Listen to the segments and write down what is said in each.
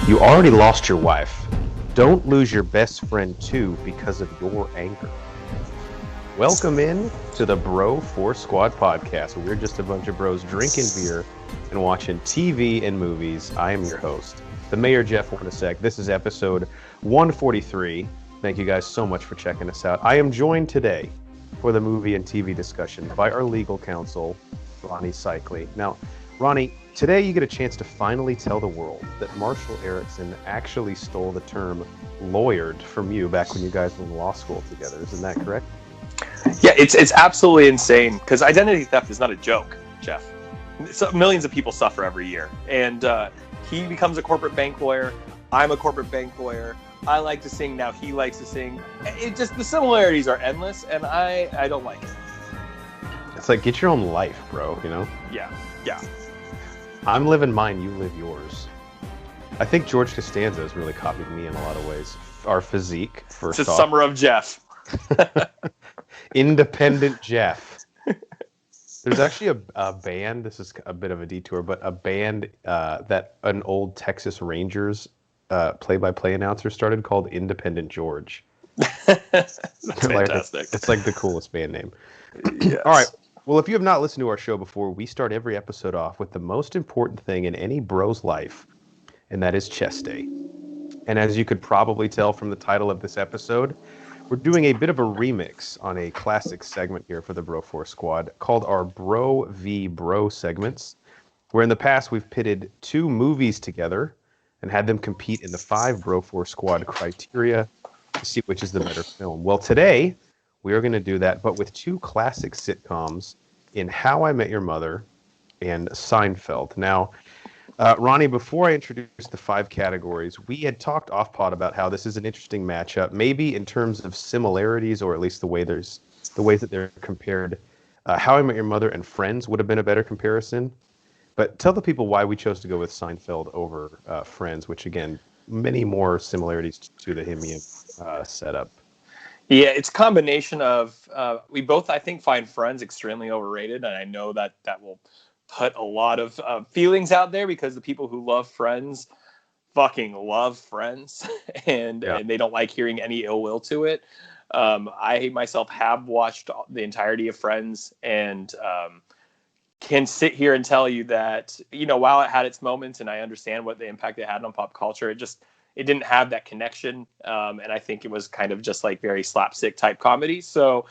You already lost your wife. Don't lose your best friend too because of your anger. Welcome in to the Bro 4 Squad podcast, where we're just a bunch of bros drinking beer and watching TV and movies. I am your host, the Mayor Jeff Hornacek. This is episode 143. Thank you guys so much for checking us out. I am joined today for the movie and TV discussion by our legal counsel, Ronnie Cycli. Now, Ronnie, today you get a chance to finally tell the world that Marshall Erickson actually stole the term lawyered from you back when you guys were in law school together. Isn't that correct? Yeah, it's absolutely insane because identity theft is not a joke, Jeff. So millions of people suffer every year. And he becomes a corporate bank lawyer. I'm a corporate bank lawyer. I like to sing. Now he likes to sing. The similarities are endless, and I don't like it. It's like, get your own life, bro, you know? Yeah. I'm living mine, you live yours. I think George Costanza has really copied me in a lot of ways. Our physique, first off. It's the summer of Jeff. Independent Jeff. There's actually a band, this is a bit of a detour, but a band that an old Texas Rangers play-by-play announcer started called Independent George. That's fantastic. It's like the coolest band name. Yes. All right. Well, if you have not listened to our show before, we start every episode off with the most important thing in any bro's life, and that is chest day. And as you could probably tell from the title of this episode, we're doing a bit of a remix on a classic segment here for the Bro 4 Squad called our Bro v. Bro segments, where in the past we've pitted two movies together and had them compete in the 5 Bro 4 Squad criteria to see which is the better film. Well, today we are going to do that, but with two classic sitcoms in How I Met Your Mother and Seinfeld. Now, Ronnie, before I introduce the 5 categories, we had talked off-pod about how this is an interesting matchup, maybe in terms of similarities, or at least the ways that they're compared. How I Met Your Mother and Friends would have been a better comparison. But tell the people why we chose to go with Seinfeld over Friends, which, again, many more similarities to the Himian setup. Yeah, it's a combination of, we both, I think, find Friends extremely overrated, and I know that will put a lot of feelings out there because the people who love Friends fucking love Friends, and they don't like hearing any ill will to it. I myself have watched the entirety of Friends, and can sit here and tell you that, while it had its moments, and I understand what the impact it had on pop culture, it didn't have that connection. And I think it was kind of just like very slapstick type comedy. So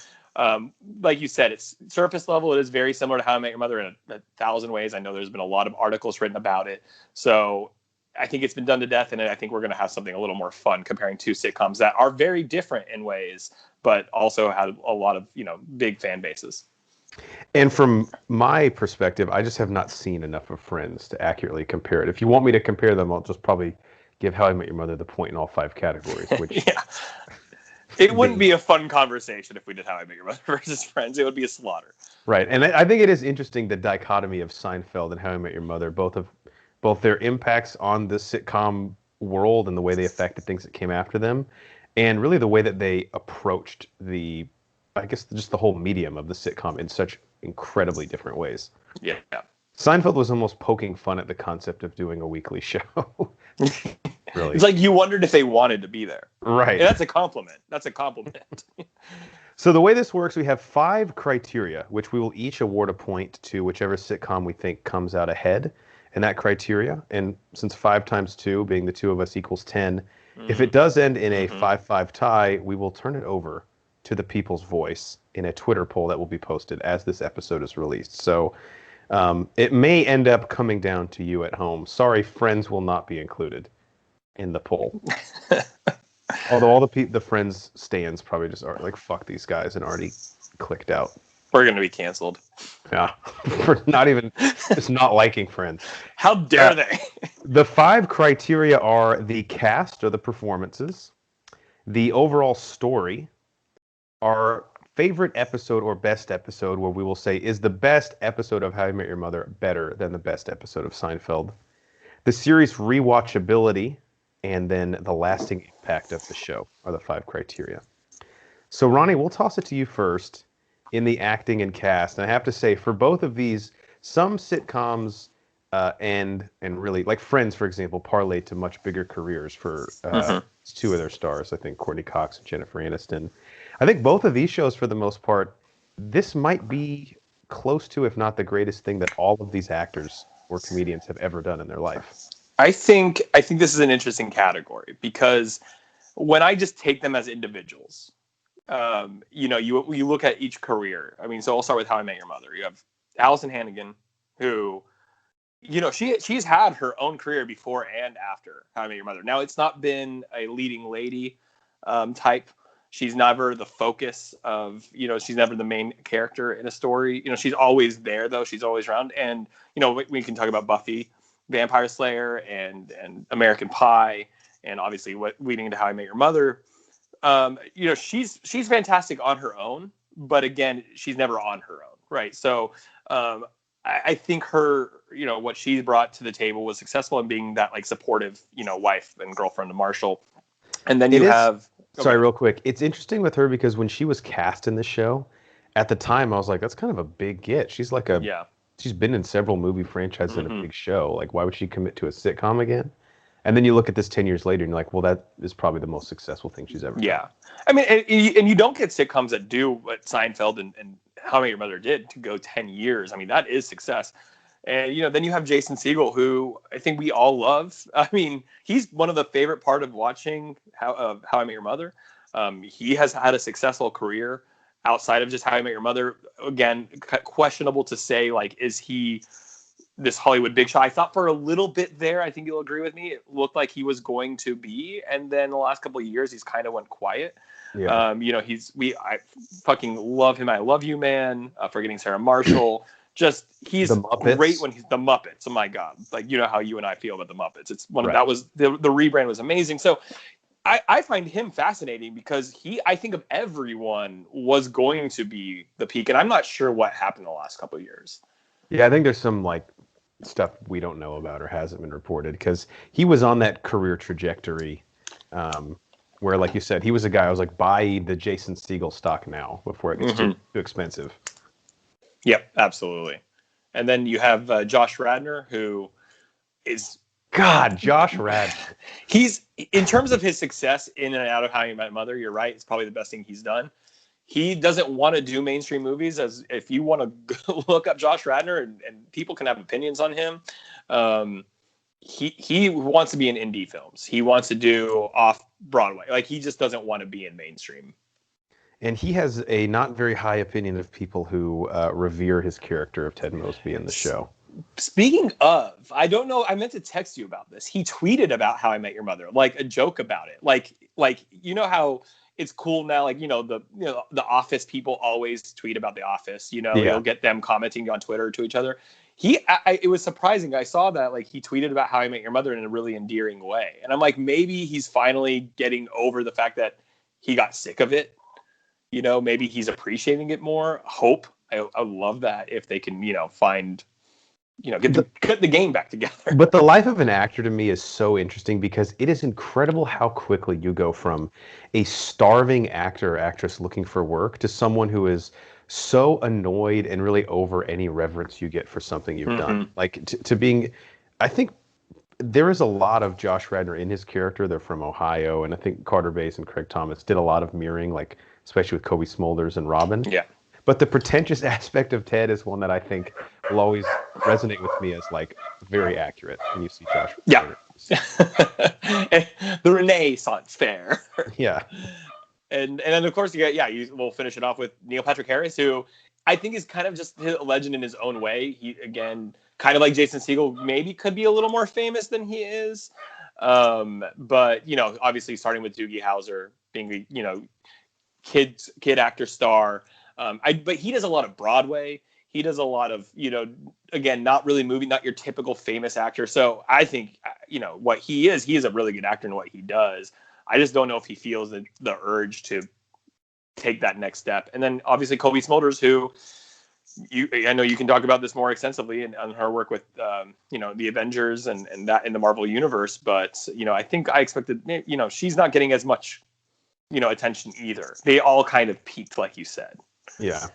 like you said, it's surface level. It is very similar to How I Met Your Mother in a 1,000 ways. I know there's been a lot of articles written about it. So I think it's been done to death. And I think we're going to have something a little more fun comparing two sitcoms that are very different in ways, but also had a lot of, big fan bases. And from my perspective, I just have not seen enough of Friends to accurately compare it. If you want me to compare them, I'll just probably give How I Met Your Mother the point in all 5 categories. Which yeah, it wouldn't be a fun conversation if we did How I Met Your Mother versus Friends. It would be a slaughter. Right, and I think it is interesting the dichotomy of Seinfeld and How I Met Your Mother, both their impacts on the sitcom world and the way they affected things that came after them, and really the way that they approached just the whole medium of the sitcom in such incredibly different ways. Yeah. Seinfeld was almost poking fun at the concept of doing a weekly show. Really. It's like you wondered if they wanted to be there. Right. And that's a compliment. So the way this works, we have 5 criteria, which we will each award a point to whichever sitcom we think comes out ahead in that criteria. And since 5 times 2, being the 2 of us, equals 10, if it does end in a 5-5 tie, we will turn it over to the people's voice in a Twitter poll that will be posted as this episode is released. So it may end up coming down to you at home. Sorry, Friends will not be included in the poll. Although all the Friends stands probably just are like, fuck these guys, and already clicked out. We're going to be canceled. Yeah, for just not liking Friends. How dare they? The 5 criteria are the cast or the performances, the overall story, our favorite episode or best episode, where we will say, is the best episode of How I Met Your Mother better than the best episode of Seinfeld? The series rewatchability, and then the lasting impact of the show are the 5 criteria. So Ronnie, we'll toss it to you first in the acting and cast. And I have to say, for both of these, some sitcoms and really like Friends, for example, parlayed to much bigger careers for Hmm. two of their stars. I think Courtney Cox and Jennifer Aniston. I think both of these shows, for the most part, this might be close to, if not the greatest thing that all of these actors or comedians have ever done in their life. I think this is an interesting category because when I just take them as individuals, you look at each career. I mean, so I'll start with How I Met Your Mother. You have Allison Hannigan, who she's had her own career before and after How I Met Your Mother. Now it's not been a leading lady type. She's never the focus of, she's never the main character in a story. She's always there though. She's always around. And, we can talk about Buffy, Vampire Slayer, and American Pie, and obviously what leading into How I Met Your Mother. She's fantastic on her own, but again, she's never on her own. Right. So, I think her, what she brought to the table was successful in being that like supportive, wife and girlfriend to Marshall. And then It you is. have, Sorry, real quick. It's interesting with her because when she was cast in the show, at the time I was like, that's kind of a big get. yeah. She's been in several movie franchises and a Hmm. big show. Like, why would she commit to a sitcom again? And then you look at this 10 years later and you're like, well, that is probably the most successful thing she's ever done. Yeah. I mean, and you don't get sitcoms that do what Seinfeld and How I Met Your Mother did to go 10 years. I mean, that is success. And, then you have Jason Segel, who I think we all love. I mean, he's one of the favorite part of watching How I Met Your Mother. He has had a successful career outside of just How I Met Your Mother. Again, questionable to say, like, is he this Hollywood big shot? I thought for a little bit there, I think you'll agree with me, it looked like he was going to be. And then the last couple of years, he's kind of went quiet. Yeah. I fucking love him. I Love You Man, Forgetting Sarah Marshall. Just he's The Muppets. great when he's the Muppets. Oh my god! Like how you and I feel about the Muppets. It's one of Right. that was the rebrand was amazing. So I find him fascinating because I think of everyone was going to be the peak, and I'm not sure what happened the last couple of years. Yeah, I think there's some like stuff we don't know about or hasn't been reported because he was on that career trajectory where, like you said, he was a guy I was like, buy the Jason Segel stock now before it gets too expensive. Yep, absolutely. And then you have Josh Radnor, who is Josh Radnor. He's, in terms of his success in and out of How You Met Mother, you're right. It's probably the best thing he's done. He doesn't want to do mainstream movies. As if you want to look up Josh Radnor, and people can have opinions on him, he wants to be in indie films. He wants to do off Broadway. Like, he just doesn't want to be in mainstream. And he has a not very high opinion of people who revere his character of Ted Mosby in the show. Speaking of, I don't know, I meant to text you about this. He tweeted about How I Met Your Mother, like a joke about it. Like how it's cool now, like, the Office people always tweet about The Office, Yeah. You'll get them commenting on Twitter to each other. It was surprising. I saw that, like, he tweeted about How I Met Your Mother in a really endearing way. And I'm like, maybe he's finally getting over the fact that he got sick of it. Maybe he's appreciating it more. Hope. I love that if they can, find, get the game back together. But the life of an actor to me is so interesting because it is incredible how quickly you go from a starving actor or actress looking for work to someone who is so annoyed and really over any reverence you get for something you've done. Like to being, I think there is a lot of Josh Radnor in his character. They're from Ohio, and I think Carter Bass and Craig Thomas did a lot of mirroring, like especially with Kobe Smulders and Robin. Yeah. But the pretentious aspect of Ted is one that I think will always resonate with me as like very accurate when you see Josh. Yeah. The Renaissance fair. Yeah. And then of course we'll finish it off with Neil Patrick Harris, who I think is kind of just a legend in his own way. He, again, kind of like Jason Segel, maybe could be a little more famous than he is. But obviously starting with Doogie Howser being the, kid actor star. But he does a lot of Broadway. He does a lot of, again, not really not your typical famous actor. So I think, what he is a really good actor in what he does. I just don't know if he feels the urge to take that next step. And then obviously Kobe Smulders, who I know you can talk about this more extensively on her work with, the Avengers and that in the Marvel universe. But, I think I expected, she's not getting as much, attention either. They all kind of peaked, like you said. Yeah.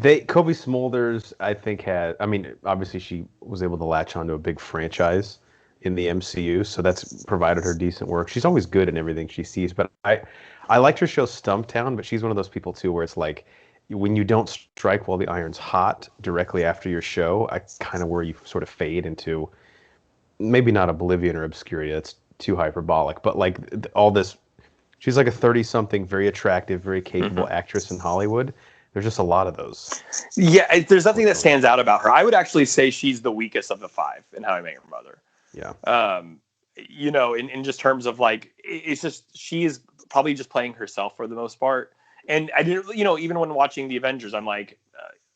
Kobe Smulders, I think had. I mean, obviously she was able to latch onto a big franchise in the MCU, so that's provided her decent work. She's always good in everything she sees, but I liked her show Stumptown, but she's one of those people too where it's like when you don't strike while the iron's hot directly after your show, I kind of where you sort of fade into maybe not oblivion or obscurity. That's too hyperbolic, but like all this. She's like a 30-something, very attractive, very capable actress in Hollywood. There's just a lot of those. Yeah, there's nothing that stands out about her. I would actually say she's the weakest of the five in How I Met Your Mother. Yeah. In just terms of like, it's just, she is probably just playing herself for the most part. And I didn't, even when watching the Avengers, I'm like,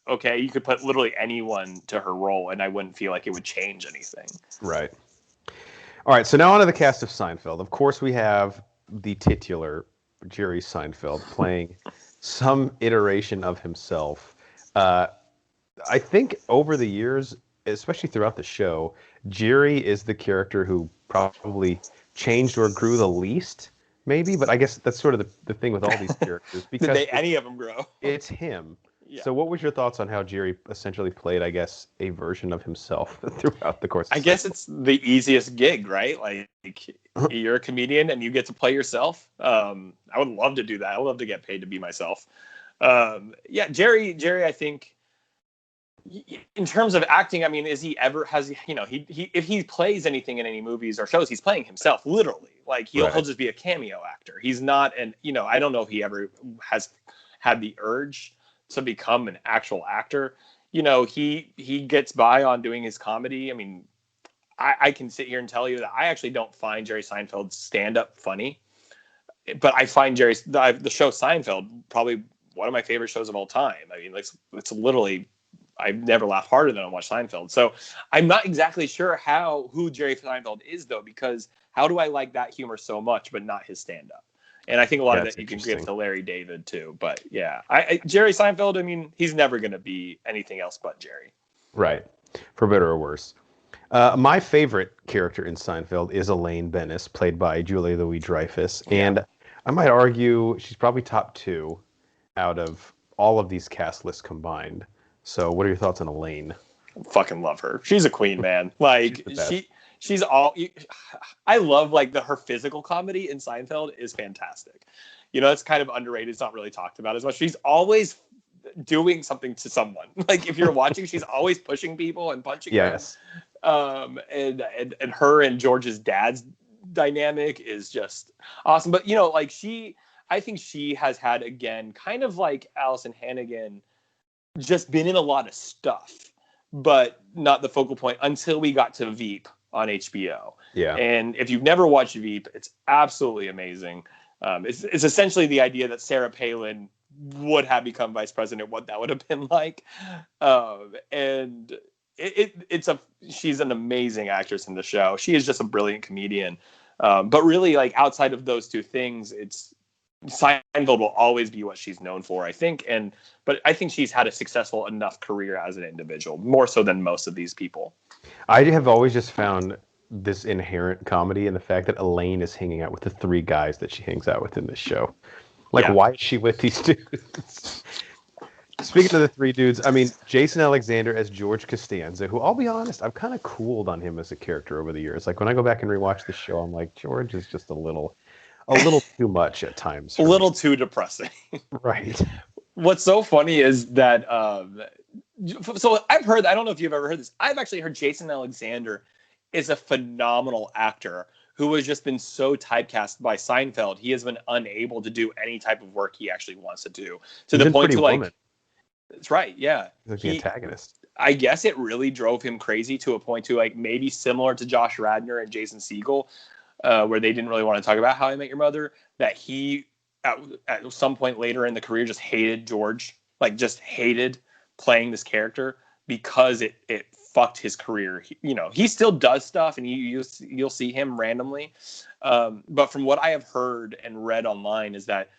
okay, you could put literally anyone to her role and I wouldn't feel like it would change anything. Right. All right. So now on to the cast of Seinfeld. Of course, we have the titular Jerry Seinfeld playing some iteration of himself. I think over the years, especially throughout the show, Jerry is the character who probably changed or grew the least, maybe. But I guess that's sort of the thing with all these characters. Because Did any of them grow? It's him. Yeah. So what was your thoughts on how Jerry essentially played, I guess, a version of himself throughout the course of I guess it's the easiest gig, right? Like, you're a comedian and you get to play yourself. I would love to do that. I would love to get paid to be myself. Jerry, I think in terms of acting, I mean, if he plays anything in any movies or shows, he's playing himself, literally. Like he'll just be a cameo actor. He's not, I don't know if he ever has had the urge to become an actual actor. He gets by on doing his comedy. I mean, I can sit here and tell you that I actually don't find Jerry Seinfeld's stand-up funny, but I find the show Seinfeld probably one of my favorite shows of all time. I mean, it's literally, I've never laughed harder than I watch Seinfeld. So I'm not exactly sure who Jerry Seinfeld is though, because how do I like that humor so much, but not his stand-up? And I think a lot of that you can give to Larry David too. But yeah, Jerry Seinfeld, I mean, he's never going to be anything else but Jerry. Right. For better or worse. My favorite character in Seinfeld is Elaine Bennis, played by Julia Louis-Dreyfus. Yeah. And I might argue she's probably top 2 out of all of these cast lists combined. So what are your thoughts on Elaine? Fucking love her. She's a queen, man. Like she's all. I love her physical comedy in Seinfeld is fantastic. It's kind of underrated. It's not really talked about as much. She's always doing something to someone. Like if you're watching, she's always pushing people and punching them. And her and George's dad's dynamic is just awesome. But I think she has had, again, kind of like Allison Hannigan, just been in a lot of stuff, but not the focal point until we got to Veep on HBO. Yeah. And if you've never watched Veep, it's absolutely amazing. It's essentially the idea that Sarah Palin would have become vice president, what that would have been like. And she's an amazing actress in the show. She is just a brilliant comedian. But really, outside of those two things, Seinfeld will always be what she's known for, I think. But I think she's had a successful enough career as an individual, more so than most of these people. I have always just found this inherent comedy in the fact that Elaine is hanging out with the 3 guys that she hangs out with in this show. Why is she with these dudes? Speaking of the 3 dudes, I mean, Jason Alexander as George Costanza, who, I'll be honest, I've kind of cooled on him as a character over the years. When I go back and rewatch the show, I'm like, George is just a little too much at times. A little too depressing. Right. What's so funny is that, so I've heard, I don't know if you've ever heard this, I've actually heard Jason Alexander is a phenomenal actor who has just been so typecast by Seinfeld. He has been unable to do any type of work he actually wants to do. To the point to that's right. Yeah. He's the antagonist. I guess it really drove him crazy to a point to maybe similar to Josh Radnor and Jason Segel, where they didn't really want to talk about How I Met Your Mother, that he at some point later in the career just hated George, just hated playing this character because it fucked his career. He still does stuff and you'll see him randomly. But from what I have heard and read online is that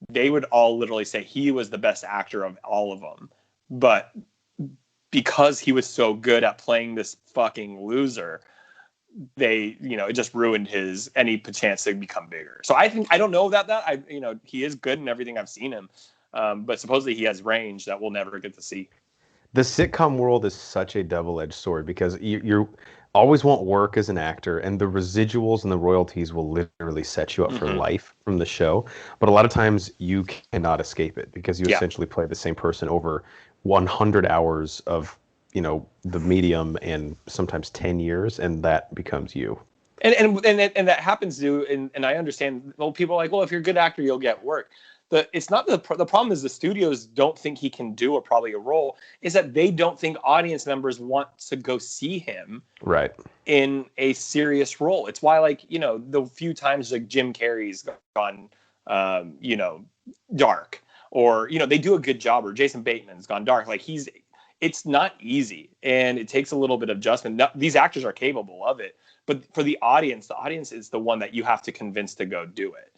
they would all literally say he was the best actor of all of them. But because he was so good at playing this fucking loser, it just ruined any chance to become bigger. So I don't know about that. He is good in everything I've seen him. But supposedly he has range that we'll never get to see. The sitcom world is such a double-edged sword because you always want work as an actor, and the residuals and the royalties will literally set you up for Mm-hmm. life from the show. But a lot of times you cannot escape it because you Yeah. essentially play the same person over 100 hours of, the medium and sometimes 10 years, and that becomes you. And that happens to, and I understand. Well, people are like, well, if you're a good actor, you'll get work. It's not the problem is the studios don't think he can do probably a role. Is that they don't think audience members want to go see him Right. in a serious role. It's why, like, the few times like Jim Carrey's gone, dark, or they do a good job, or Jason Bateman's gone dark. Like it's not easy, and it takes a little bit of adjustment. These actors are capable of it, but for the audience is the one that you have to convince to go do it.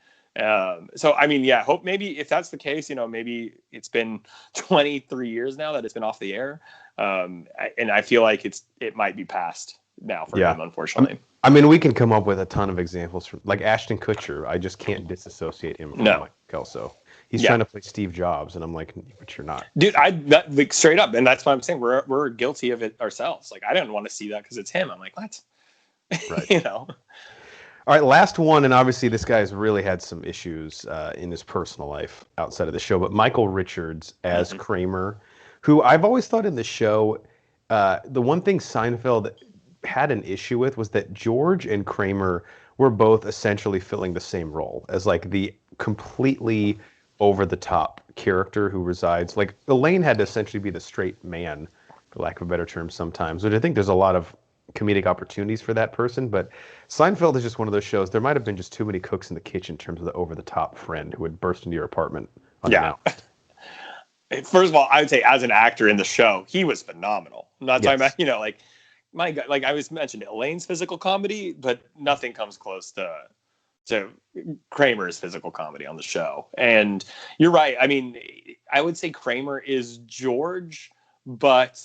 So I mean, yeah, hope maybe if that's the case, maybe it's been 23 years now that it's been off the air, and I feel like it might be past now for him, unfortunately. I mean, we can come up with a ton of examples from like Ashton Kutcher. I just can't disassociate him from Mike Kelso. He's trying to play Steve Jobs, and I'm like, but you're not, dude. Like straight up, and that's why I'm saying we're guilty of it ourselves. Like I didn't want to see that because it's him. I'm like, what? Right. All right, last one, and obviously this guy's really had some issues in his personal life outside of the show, but Michael Richards as Kramer, who I've always thought in the show, the one thing Seinfeld had an issue with was that George and Kramer were both essentially filling the same role as like the completely over-the-top character who resides. Like Elaine had to essentially be the straight man, for lack of a better term sometimes, which I think there's a lot of comedic opportunities for that person, but Seinfeld is just one of those shows. There might have been just too many cooks in the kitchen in terms of the over-the-top friend who would burst into your apartment unannounced. First of all, I would say as an actor in the show, he was phenomenal. I'm not talking about, like, my God, like I was mentioned, Elaine's physical comedy, but nothing comes close to Kramer's physical comedy on the show. And you're right. I mean, I would say Kramer is George, but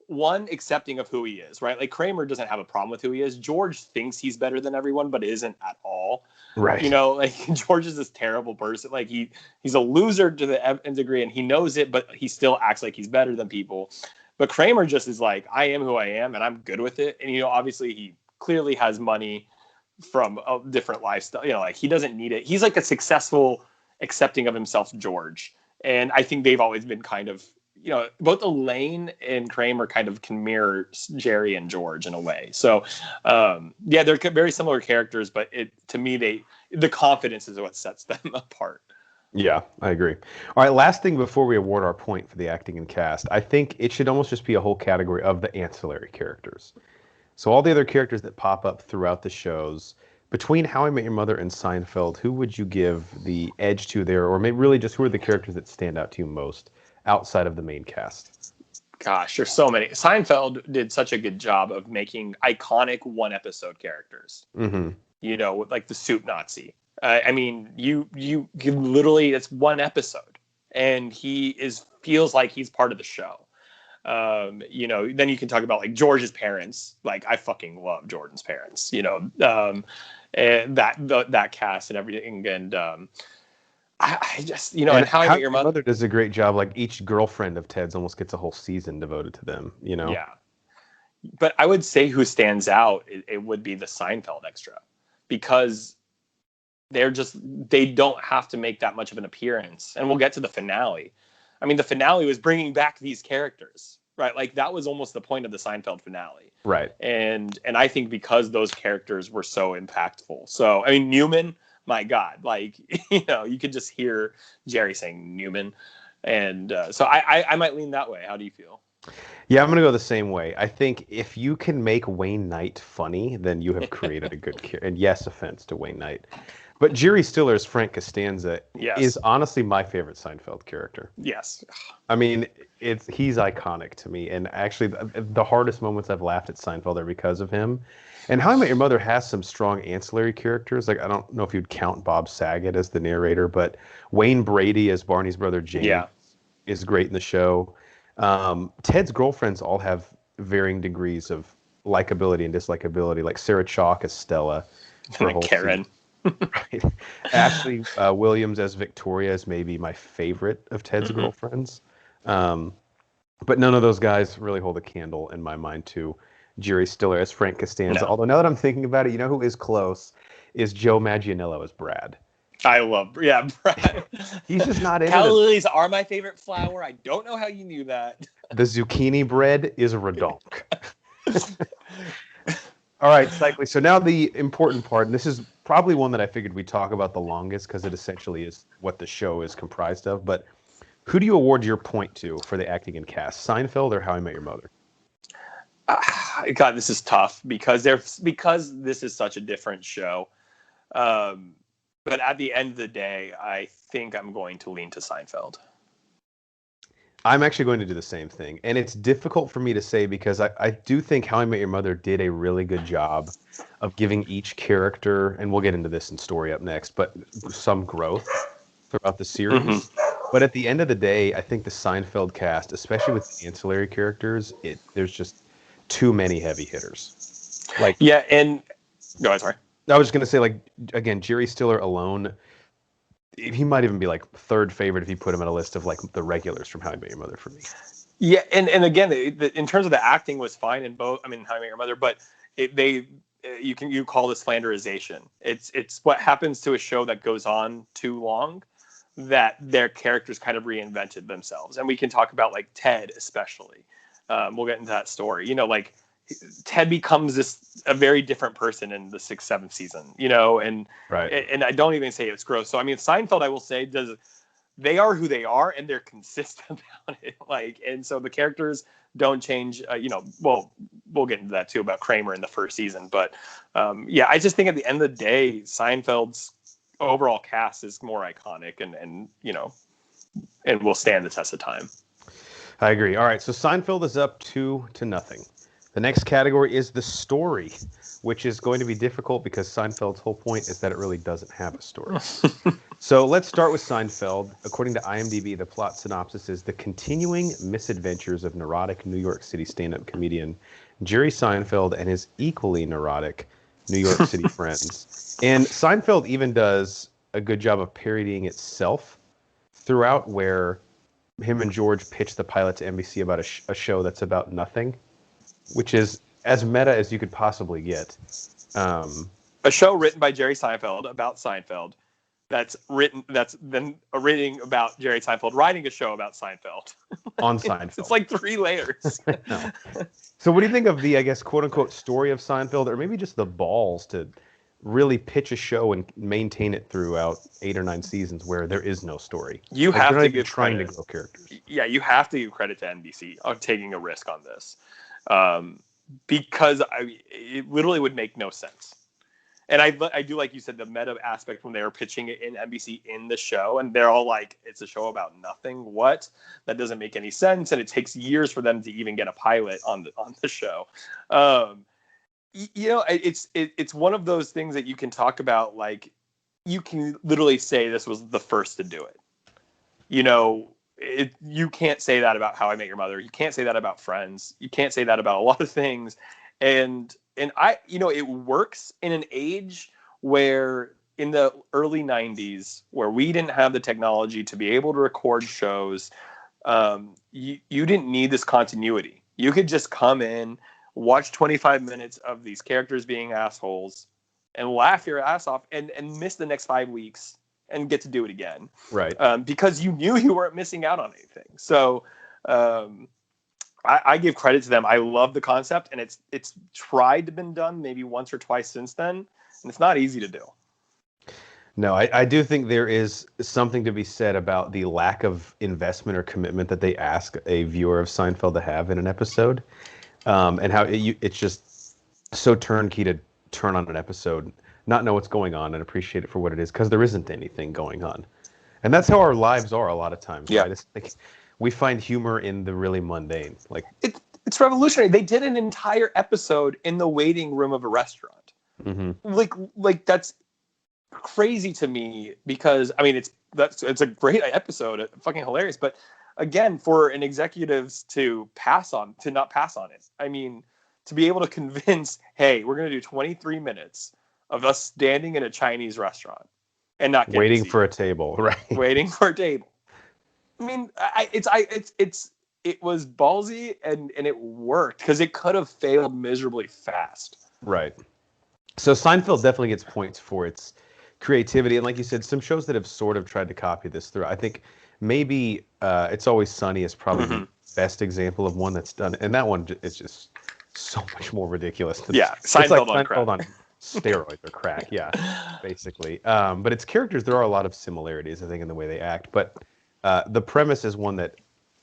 one, accepting of who he is, right? Like Kramer doesn't have a problem with who he is. George thinks he's better than everyone, but isn't at all. Right. Like George is this terrible person. Like he's a loser to the nth degree, and he knows it, but he still acts like he's better than people. But Kramer just is like, I am who I am, and I'm good with it. And obviously he clearly has money from a different lifestyle. Like he doesn't need it. He's like a successful, accepting of himself George. And I think they've always been kind of, both Elaine and Kramer kind of can mirror Jerry and George in a way. So, they're very similar characters, but to me, the confidence is what sets them apart. Yeah, I agree. All right, last thing before we award our point for the acting and cast, I think it should almost just be a whole category of the ancillary characters. So all the other characters that pop up throughout the shows, between How I Met Your Mother and Seinfeld, who would you give the edge to there, or maybe really just who are the characters that stand out to you most outside of the main cast? Gosh, there's so many. Seinfeld did such a good job of making iconic one-episode characters. Mm-hmm. Like the soup Nazi. I mean, you literally, it's one episode, and he feels like he's part of the show. Then you can talk about like George's parents. Like I fucking love Jordan's parents. And that cast and everything, and I just, and How I Met Your Mother does a great job. Like each girlfriend of Ted's almost gets a whole season devoted to them. Yeah. But I would say who stands out, it would be the Seinfeld extra, because they don't have to make that much of an appearance. And we'll get to the finale. I mean, the finale was bringing back these characters, right? Like that was almost the point of the Seinfeld finale. Right. And I think because those characters were so impactful. So, I mean, Newman, my God, like, you could just hear Jerry saying Newman. And so I might lean that way. How do you feel? Yeah, I'm going to go the same way. I think if you can make Wayne Knight funny, then you have created a good character. And yes, offense to Wayne Knight. But Jerry Stiller's Frank Costanza is honestly my favorite Seinfeld character. Yes. I mean, he's iconic to me. And actually, the hardest moments I've laughed at Seinfeld are because of him. And How I Met Your Mother has some strong ancillary characters. Like, I don't know if you'd count Bob Saget as the narrator, but Wayne Brady as Barney's brother James is great in the show. Ted's girlfriends all have varying degrees of likability and dislikability. Like Sarah Chalke as Stella. And Karen. Right. Ashley Williams as Victoria is maybe my favorite of Ted's Mm-hmm. girlfriends. Um, but none of those guys really hold a candle in my mind to Jerry Stiller as Frank Costanza. No, Although now that I'm thinking about it, you know who is close is Joe Manganiello as Brad. I love, yeah, Brad. He's just not in it. Calla lilies are my favorite flower. I don't know how you knew that. The zucchini bread is redonk. All right, cycling. So now the important part, and this is probably one that I figured we'd talk about the longest because it essentially is what the show is comprised of. But who do you award your point to for the acting and cast? Seinfeld or How I Met Your Mother? God, this is tough because this is such a different show. But at the end of the day, I think I'm going to lean to Seinfeld. I'm actually going to do the same thing. And it's difficult for me to say because I do think How I Met Your Mother did a really good job of giving each character, and we'll get into this in story up next, but some growth throughout the series. Mm-hmm. But at the end of the day, I think the Seinfeld cast, especially with the ancillary characters, there's just too many heavy hitters. Like, yeah, and no, sorry. I was just gonna say, like, again, Jerry Stiller alone, he might even be like third favorite if you put him on a list of like the regulars from How I Met Your Mother for me. Yeah, and again, in terms of the acting was fine in both. I mean, How I Met Your Mother, but you call this slanderization. It's what happens to a show that goes on too long, that their characters kind of reinvented themselves, and we can talk about like Ted especially. We'll get into that story. You know, like Ted becomes a very different person in the 6th, 7th season. You know, and Right. and I don't even say it's gross. So I mean, Seinfeld, I will say, they are who they are and they're consistent about it. Like, and so the characters don't change. Well, we'll get into that too about Kramer in the first season. But yeah, I just think at the end of the day, Seinfeld's overall cast is more iconic and will stand the test of time. I agree. All right, so Seinfeld is up 2-0. The next category is the story, which is going to be difficult because Seinfeld's whole point is that it really doesn't have a story. So let's start with Seinfeld. According to IMDb, the plot synopsis is the continuing misadventures of neurotic New York City stand-up comedian Jerry Seinfeld and his equally neurotic New York City friends. And Seinfeld even does a good job of parodying itself throughout, where him and George pitch the pilot to NBC about a show that's about nothing, which is as meta as you could possibly get. A show written by Jerry Seinfeld about Seinfeld that's then written about Jerry Seinfeld writing a show about Seinfeld. On Seinfeld. It's like 3 layers. No. So what do you think of the, I guess, quote-unquote story of Seinfeld, or maybe just the balls to really pitch a show and maintain it throughout 8 or 9 seasons where there is no story? You like, have to give trying credit. To grow characters. Yeah, you have to give credit to NBC on taking a risk on this, because it literally would make no sense. And I do, like you said, the meta aspect when they were pitching it in NBC in the show, and they're all like, it's a show about nothing. What? That doesn't make any sense. And it takes years for them to even get a pilot on the show. It's one of those things that you can talk about. Like, you can literally say this was the first to do it. You know, you can't say that about How I Met Your Mother. You can't say that about Friends. You can't say that about a lot of things. And it works in an age where in the early 90s, where we didn't have the technology to be able to record shows, you didn't need this continuity. You could just come in, watch 25 minutes of these characters being assholes and laugh your ass off and miss the next 5 weeks and get to do it again. Right. Because you knew you weren't missing out on anything. So, I give credit to them. I love the concept, and it's tried to been done maybe once or twice since then, and it's not easy to do. No, I do think there is something to be said about the lack of investment or commitment that they ask a viewer of Seinfeld to have in an episode, and how it's just so turnkey to turn on an episode, not know what's going on, and appreciate it for what it is, because there isn't anything going on. And that's how our lives are a lot of times, yeah. Right? It's like we find humor in the really mundane. Like it's revolutionary. They did an entire episode in the waiting room of a restaurant. Mm-hmm. Like that's crazy to me, because I mean it's a great episode, fucking hilarious. But again, for an executives to not pass on it. I mean, to be able to convince, hey, we're going to do 23 minutes of us standing in a Chinese restaurant and not getting Waiting seated. for a table, right? Waiting for a table. I mean, it was ballsy and it worked because it could have failed miserably fast. Right. So Seinfeld definitely gets points for its creativity, and like you said, some shows that have sort of tried to copy this through. I think maybe It's Always Sunny is probably the best example of one that's done, and that one is just so much more ridiculous. Seinfeld it's like on Seinfeld crack. on steroids or crack, yeah, basically. But its characters, there are a lot of similarities, I think, in the way they act. But the premise is one that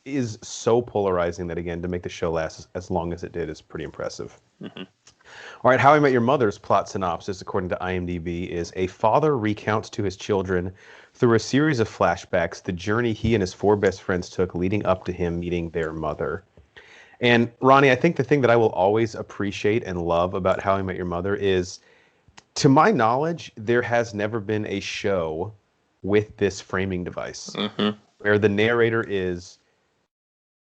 is so polarizing that, again, to make the show last as long as it did is pretty impressive. All right, How I Met Your Mother's plot synopsis, according to IMDb, is a father recounts to his children through a series of flashbacks the journey he and his 4 best friends took leading up to him meeting their mother. And Ronnie, I think the thing that I will always appreciate and love about How I Met Your Mother is, to my knowledge, there has never been a show with this framing device where the narrator is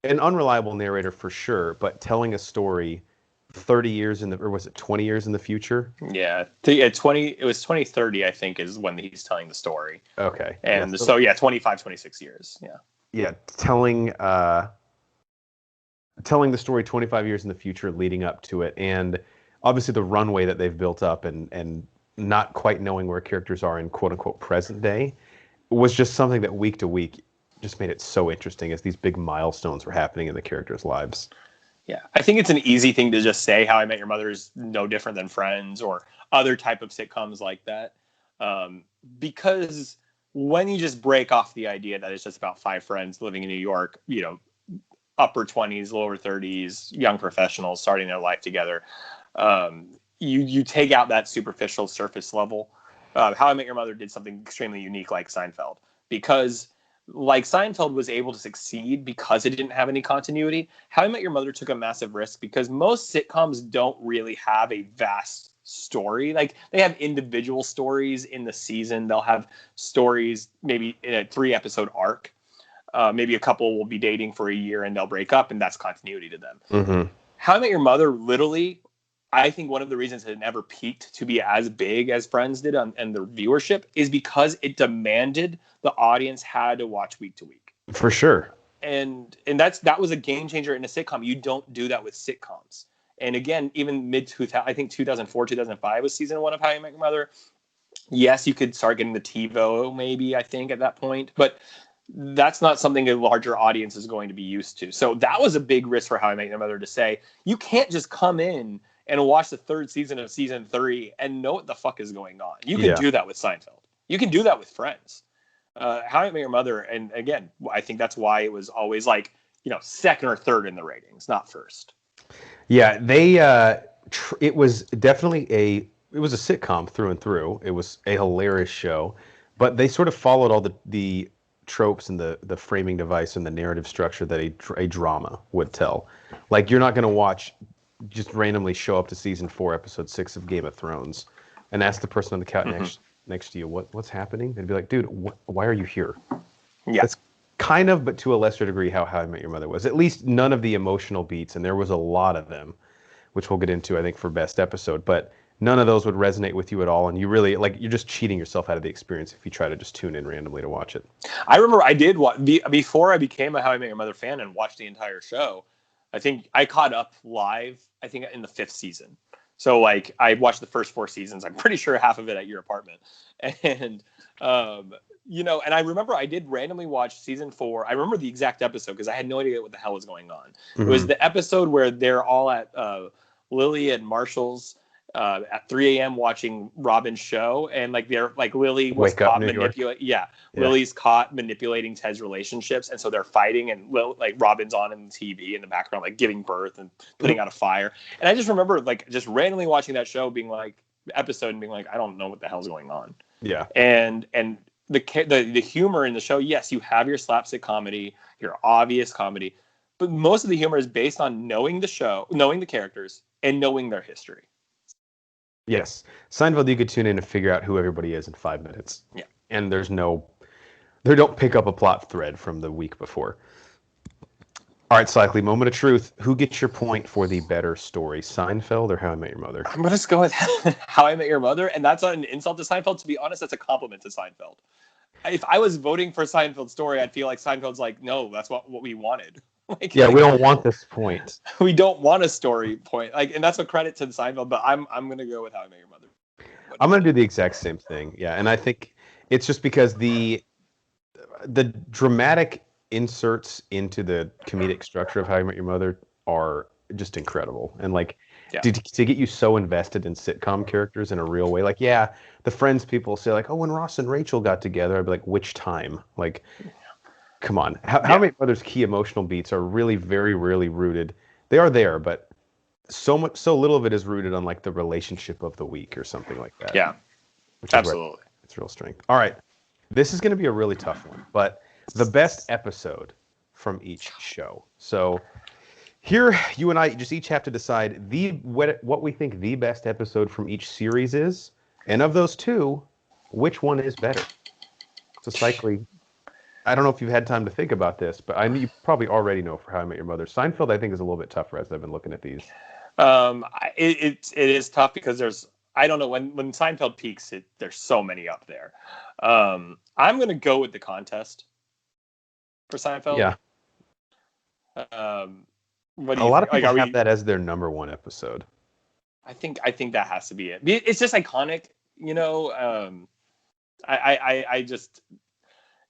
an unreliable narrator for sure, but telling a story 30 years or was it 20 years in the future? Yeah, 20. It was 2030, I think, is when he's telling the story. Okay. And so 25, 26 years. Yeah. Yeah, telling the story 25 years in the future leading up to it, and obviously the runway that they've built up and not quite knowing where characters are in quote unquote present day was just something that week to week just made it so interesting as these big milestones were happening in the characters' lives. Yeah, I think it's an easy thing to just say How I Met Your Mother is no different than Friends or other type of sitcoms like that. Because when you just break off the idea that it's just about 5 friends living in New York, upper 20s, lower 30s, young professionals starting their life together, you take out that superficial surface level. How I Met Your Mother did something extremely unique like Seinfeld, because like Seinfeld was able to succeed because it didn't have any continuity. How I Met Your Mother took a massive risk because most sitcoms don't really have a vast story. Like, they have individual stories in the season. They'll have stories maybe in a 3-episode arc. Maybe a couple will be dating for a year and they'll break up, and that's continuity to them. How I Met Your Mother, literally, I think one of the reasons it never peaked to be as big as Friends did and the viewership is because it demanded the audience had to watch week to week. For sure. And that was a game changer in a sitcom. You don't do that with sitcoms. And again, even I think 2004, 2005 was season 1 of How I Met Your Mother. Yes, you could start getting the TiVo maybe, I think, at that point. But that's not something a larger audience is going to be used to. So that was a big risk for How I Met Your Mother to say, you can't just come in and watch the 3rd season of season 3 and know what the fuck is going on. You can do that with Seinfeld. You can do that with Friends. How I Met Your Mother, and again, I think that's why it was always like, 2nd or 3rd in the ratings, not 1st. Yeah, they it was definitely it was a sitcom through and through. It was a hilarious show, but they sort of followed all the tropes and the framing device and the narrative structure that a drama would tell. Like, you're not going to just randomly show up to season 4, episode 6 of Game of Thrones and ask the person on the couch next to you what's happening. They'd be like, dude, why are you here? Yeah. That's kind of, but to a lesser degree, how I Met Your Mother was. At least none of the emotional beats, and there was a lot of them, which we'll get into, I think, for best episode, but none of those would resonate with you at all, and you really, you're just cheating yourself out of the experience if you try to just tune in randomly to watch it. I remember I did before I became a How I Met Your Mother fan and watched the entire show. I think I caught up live, I think, in the 5th season. So, I watched the first 4 seasons. I'm pretty sure half of it at your apartment. And, and I remember I did randomly watch season 4. I remember the exact episode because I had no idea what the hell was going on. It was the episode where they're all at Lily and Marshall's at 3 a.m. watching Robin's show, and they're Lily was caught manipulating. Yeah, Lily's caught manipulating Ted's relationships, and so they're fighting, and Robin's on in the TV in the background, giving birth and putting out a fire. And I just remember just randomly watching that show, being episode, and being I don't know what the hell's going on. Yeah, and the humor in the show, yes, you have your slapstick comedy, your obvious comedy, but most of the humor is based on knowing the show, knowing the characters, and knowing their history. Yes. Seinfeld, you could tune in and figure out who everybody is in 5 minutes. Yeah. And they don't pick up a plot thread from the week before. All right, Cycly, moment of truth. Who gets your point for the better story, Seinfeld or How I Met Your Mother? I'm gonna just go with How I Met Your Mother, and that's not an insult to Seinfeld. To be honest, that's a compliment to Seinfeld. If I was voting for Seinfeld's story, I'd feel like Seinfeld's like, no, that's what we wanted. Yeah, we don't want this point. We don't want a story point. Like, and that's a credit to Seinfeld. But I'm gonna go with How I Met Your Mother. I'm gonna do the exact same thing. Yeah, and I think it's just because the dramatic inserts into the comedic structure of How I Met Your Mother are just incredible, and like to get you so invested in sitcom characters in a real way. Like, yeah, the Friends people say like, oh, when Ross and Rachel got together, I'd be like, which time? Like, come on. How I Met Your Mother's key emotional beats are really very rarely rooted. They are there, but so little of it is rooted on like the relationship of the week or something like that. Yeah, absolutely. It's real strength. All right, this is going to be a really tough one, but the best episode from each show. So here, you and I just each have to decide what we think the best episode from each series is, and of those two, which one is better. So, Cycly, I don't know if you've had time to think about this, but you probably already know for How I Met Your Mother. Seinfeld, I think, is a little bit tougher as I've been looking at these. It is tough because I don't know when Seinfeld peaks, there's so many up there. I'm gonna go with the contest for Seinfeld. Yeah. What do a you lot think? of people have that as their number one episode. I think that has to be it. It's just iconic, you know. I just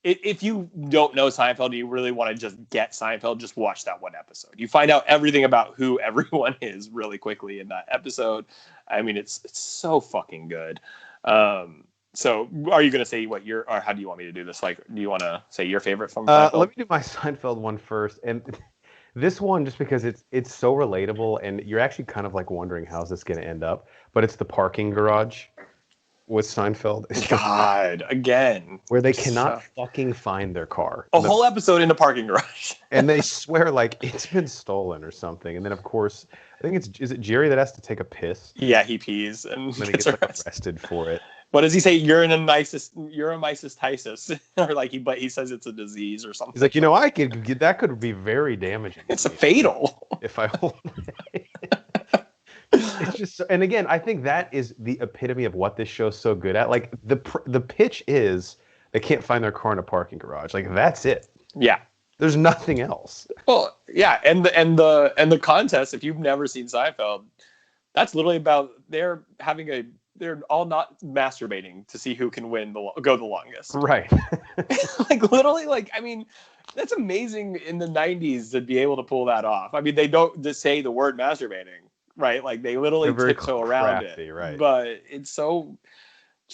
if you don't know Seinfeld and you really want to just get Seinfeld, just watch that one episode. You find out everything about who everyone is really quickly in that episode. I mean, it's so fucking good. So are you going to say or how do you want me to do this? Like, do you want to say your favorite from Seinfeld? Let me do my Seinfeld one first. And this one, just because it's so relatable and you're actually kind of like wondering how's this going to end up, but it's the parking garage with Seinfeld. God, again. Where they cannot fucking find their car. A whole episode in the parking garage. And they swear like it's been stolen or something. And then of course, I think is it Jerry that has to take a piss? Yeah, he pees and then he gets like arrested for it. What does he say? Uromycetitis, or like he says it's a disease or something. He's like, that could be very damaging. It's fatal if I hold. It's just, and again, I think that is the epitome of what this show's so good at. Like the pitch is they can't find their car in a parking garage. Like that's it. Yeah. There's nothing else. Well, yeah, and the contest. If you've never seen Seinfeld, that's literally about they're all not masturbating to see who can go the longest. Right. Like literally, like I mean, that's amazing in the '90s to be able to pull that off. I mean, they don't just say the word masturbating, right? Like they literally tiptoe around it. Right. But it's so.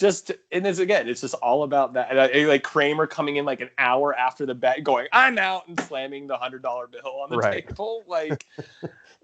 It's just all about that. And like Kramer coming in like an hour after the bet, going, "I'm out," and slamming the $100 bill on the table. Like,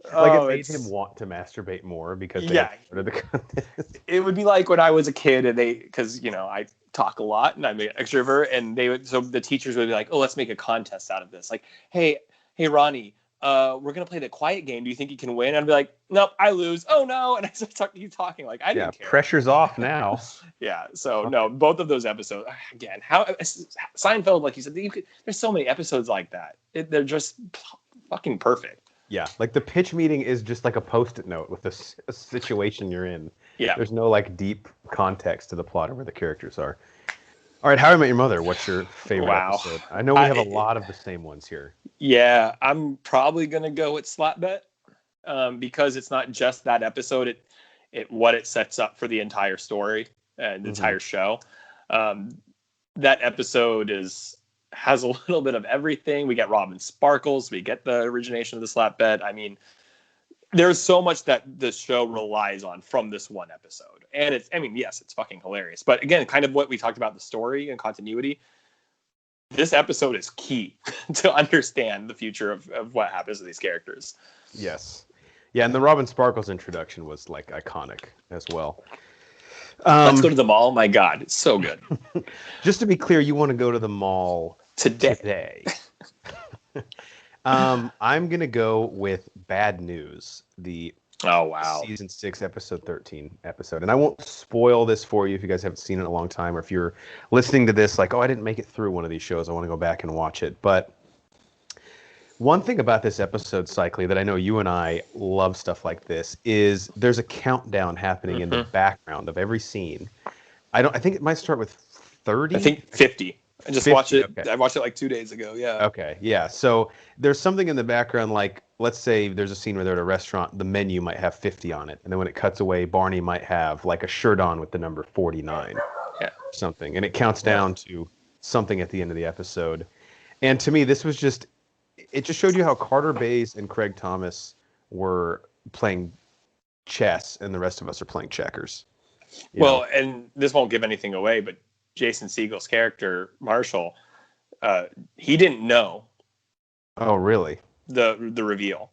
it made him want to masturbate more because they started the contest. It would be like when I was a kid and because I talk a lot and I'm an extrovert, and so the teachers would be like, "Oh, let's make a contest out of this." Like, hey, Ronnie. We're gonna play the quiet game. Do you think you can win? I'd be like, nope, I lose. Oh no! And I start keep talking like I didn't care. Pressure's off now. Yeah. So no, both of those episodes again. How Seinfeld, like you said, there's so many episodes like that. They're just fucking perfect. Yeah, like the pitch meeting is just like a Post-it note with a situation you're in. Yeah. There's no like deep context to the plot or where the characters are. All right, How I Met Your Mother. What's your favorite episode? I know we have a lot of the same ones here. Yeah, I'm probably gonna go with Slap Bet because it's not just that episode. What it sets up for the entire story and the entire show. That episode has a little bit of everything. We get Robin Sparkles. We get the origination of the Slap Bet. I mean, there's so much that the show relies on from this one episode. And yes, it's fucking hilarious. But again, kind of what we talked about, the story and continuity, this episode is key to understand the future of what happens to these characters. Yes. Yeah, and the Robin Sparkles introduction was like iconic as well. Let's go to the mall. My God, it's so good. Just to be clear, you want to go to the mall today. I'm going to go with Bad News, the season 6, episode 13 episode. And I won't spoil this for you if you guys haven't seen it in a long time, or if you're listening to this like, oh, I didn't make it through one of these shows, I want to go back and watch it. But One thing about this episode, Cycly, that I know you and I love stuff like this, is there's a countdown happening in the Hmm. background of every scene. I think it might start with I 30, think 50. I just watched 50. it. Okay. I watched it like 2 days ago. Yeah. Okay. Yeah. So there's something in the background, like let's say there's a scene where they're at a restaurant, the menu might have 50 on it, and then when it cuts away, Barney might have like a shirt on with the number 49, Yeah. something, and it counts Yeah. down to something at the end of the episode. And to me, this was just it just showed you how Carter Bays and Craig Thomas were playing chess, and the rest of us are playing checkers. Well, and this won't give anything away, but Jason Segel's character Marshall, he didn't know Oh, really? the reveal,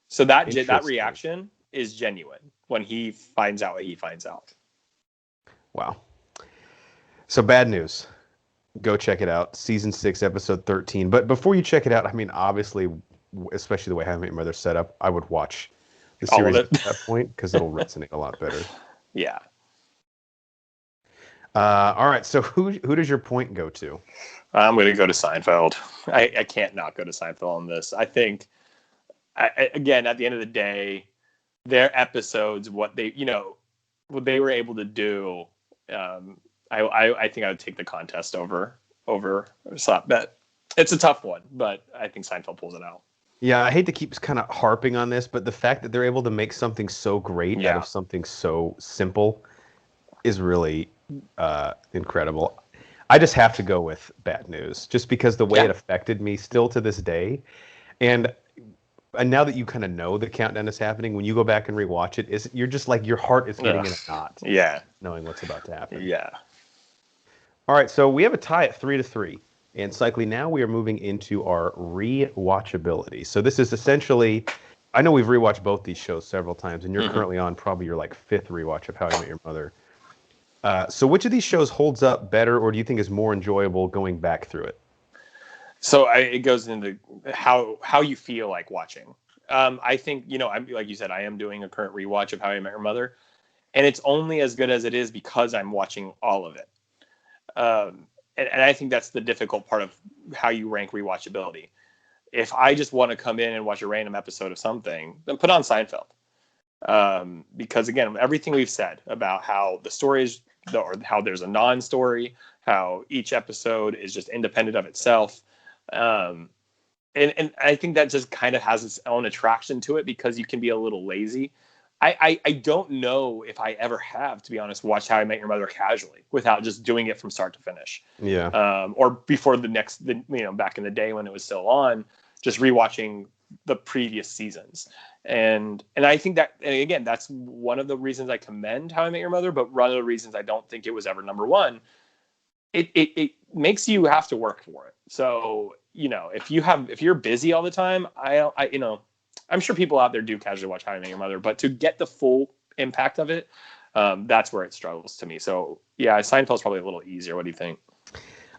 so that Interesting. reaction is genuine when he finds out what he finds out. Wow. So bad news. Go check it out. Season 6, episode 13. But before you check it out, I mean, obviously, especially the way How I Met Your Mother set up, I would watch the All of series it. at that point because it'll resonate a lot better. Yeah. All right. So who does your point go to? I'm going to go to Seinfeld. I can't not go to Seinfeld on this. I think, again, at the end of the day, their episodes, what they were able to do, I think I would take the contest over slap bet. It's a tough one, but I think Seinfeld pulls it out. Yeah, I hate to keep kind of harping on this, but the fact that they're able to make something so great out of something so simple is really incredible. I just have to go with Bad News, just because the way it affected me still to this day. And now that you kind of know the countdown is happening, when you go back and rewatch it, you're just like your heart is getting in a knot. Yeah. Knowing what's about to happen. Yeah. All right, so we have a tie at 3-3. And cycling now, we are moving into our rewatchability. So this is essentially, I know we've rewatched both these shows several times, and you're currently on probably your like 5th rewatch of How I Met Your Mother. So which of these shows holds up better, or do you think is more enjoyable going back through it? So it goes into how you feel like watching. I think, I'm like you said, I am doing a current rewatch of How I Met Your Mother, and it's only as good as it is because I'm watching all of it. And I think that's the difficult part of how you rank rewatchability. If I just want to come in and watch a random episode of something, then put on Seinfeld. Because again, everything we've said about how the story is, or how there's a non-story, how each episode is just independent of itself. And I think that just kind of has its own attraction to it because you can be a little lazy. I don't know if I ever have, to be honest, watched How I Met Your Mother casually without just doing it from start to finish. Yeah. Or before back in the day when it was still on, just rewatching the previous seasons. And I think that, and again, that's one of the reasons I commend How I Met Your Mother, but one of the reasons I don't think it was ever number one. It makes you have to work for it. So, if you're busy all the time, I'm sure people out there do casually watch How I Met Your Mother, but to get the full impact of it, that's where it struggles to me. So yeah, Seinfeld's probably a little easier. What do you think?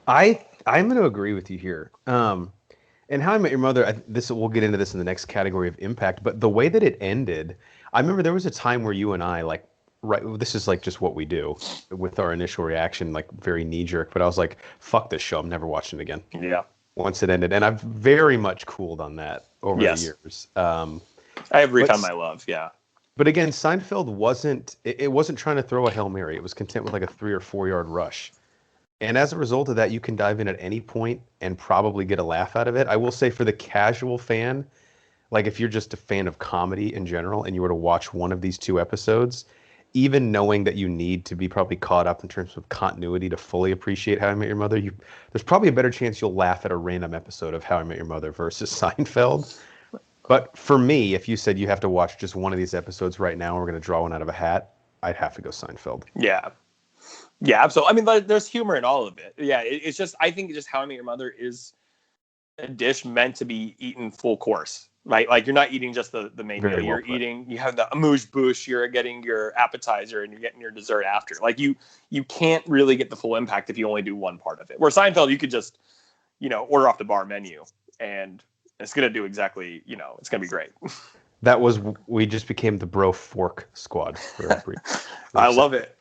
I'm going to agree with you here. And How I Met Your Mother, we'll get into this in the next category of impact, but the way that it ended, I remember there was a time where you and I, like, this is like just what we do with our initial reaction, like very knee jerk, but I was like, fuck this show, I'm never watching it again. Yeah. Once it ended, and I've very much cooled on that over the years. I have Recon My Love, yeah. But again, Seinfeld wasn't trying to throw a Hail Mary. It was content with like a 3 or 4 yard rush. And as a result of that, you can dive in at any point and probably get a laugh out of it. I will say for the casual fan, like if you're just a fan of comedy in general and you were to watch one of these 2 episodes, even knowing that you need to be probably caught up in terms of continuity to fully appreciate How I Met Your Mother, there's probably a better chance you'll laugh at a random episode of How I Met Your Mother versus Seinfeld. But for me, if you said you have to watch just one of these episodes right now and we're going to draw one out of a hat, I'd have to go Seinfeld. Yeah. Yeah, absolutely. I mean, there's humor in all of it. Yeah, it's just, I think just How I Met Your Mother is a dish meant to be eaten full course. Like you're not eating just the main meal. You're eating, you have the amuse bouche, you're getting your appetizer, and you're getting your dessert after. Like you can't really get the full impact if you only do one part of it. Where Seinfeld, you could just, order off the bar menu, and it's going to do exactly, it's going to be great. We just became the Bro Fork squad. I love it.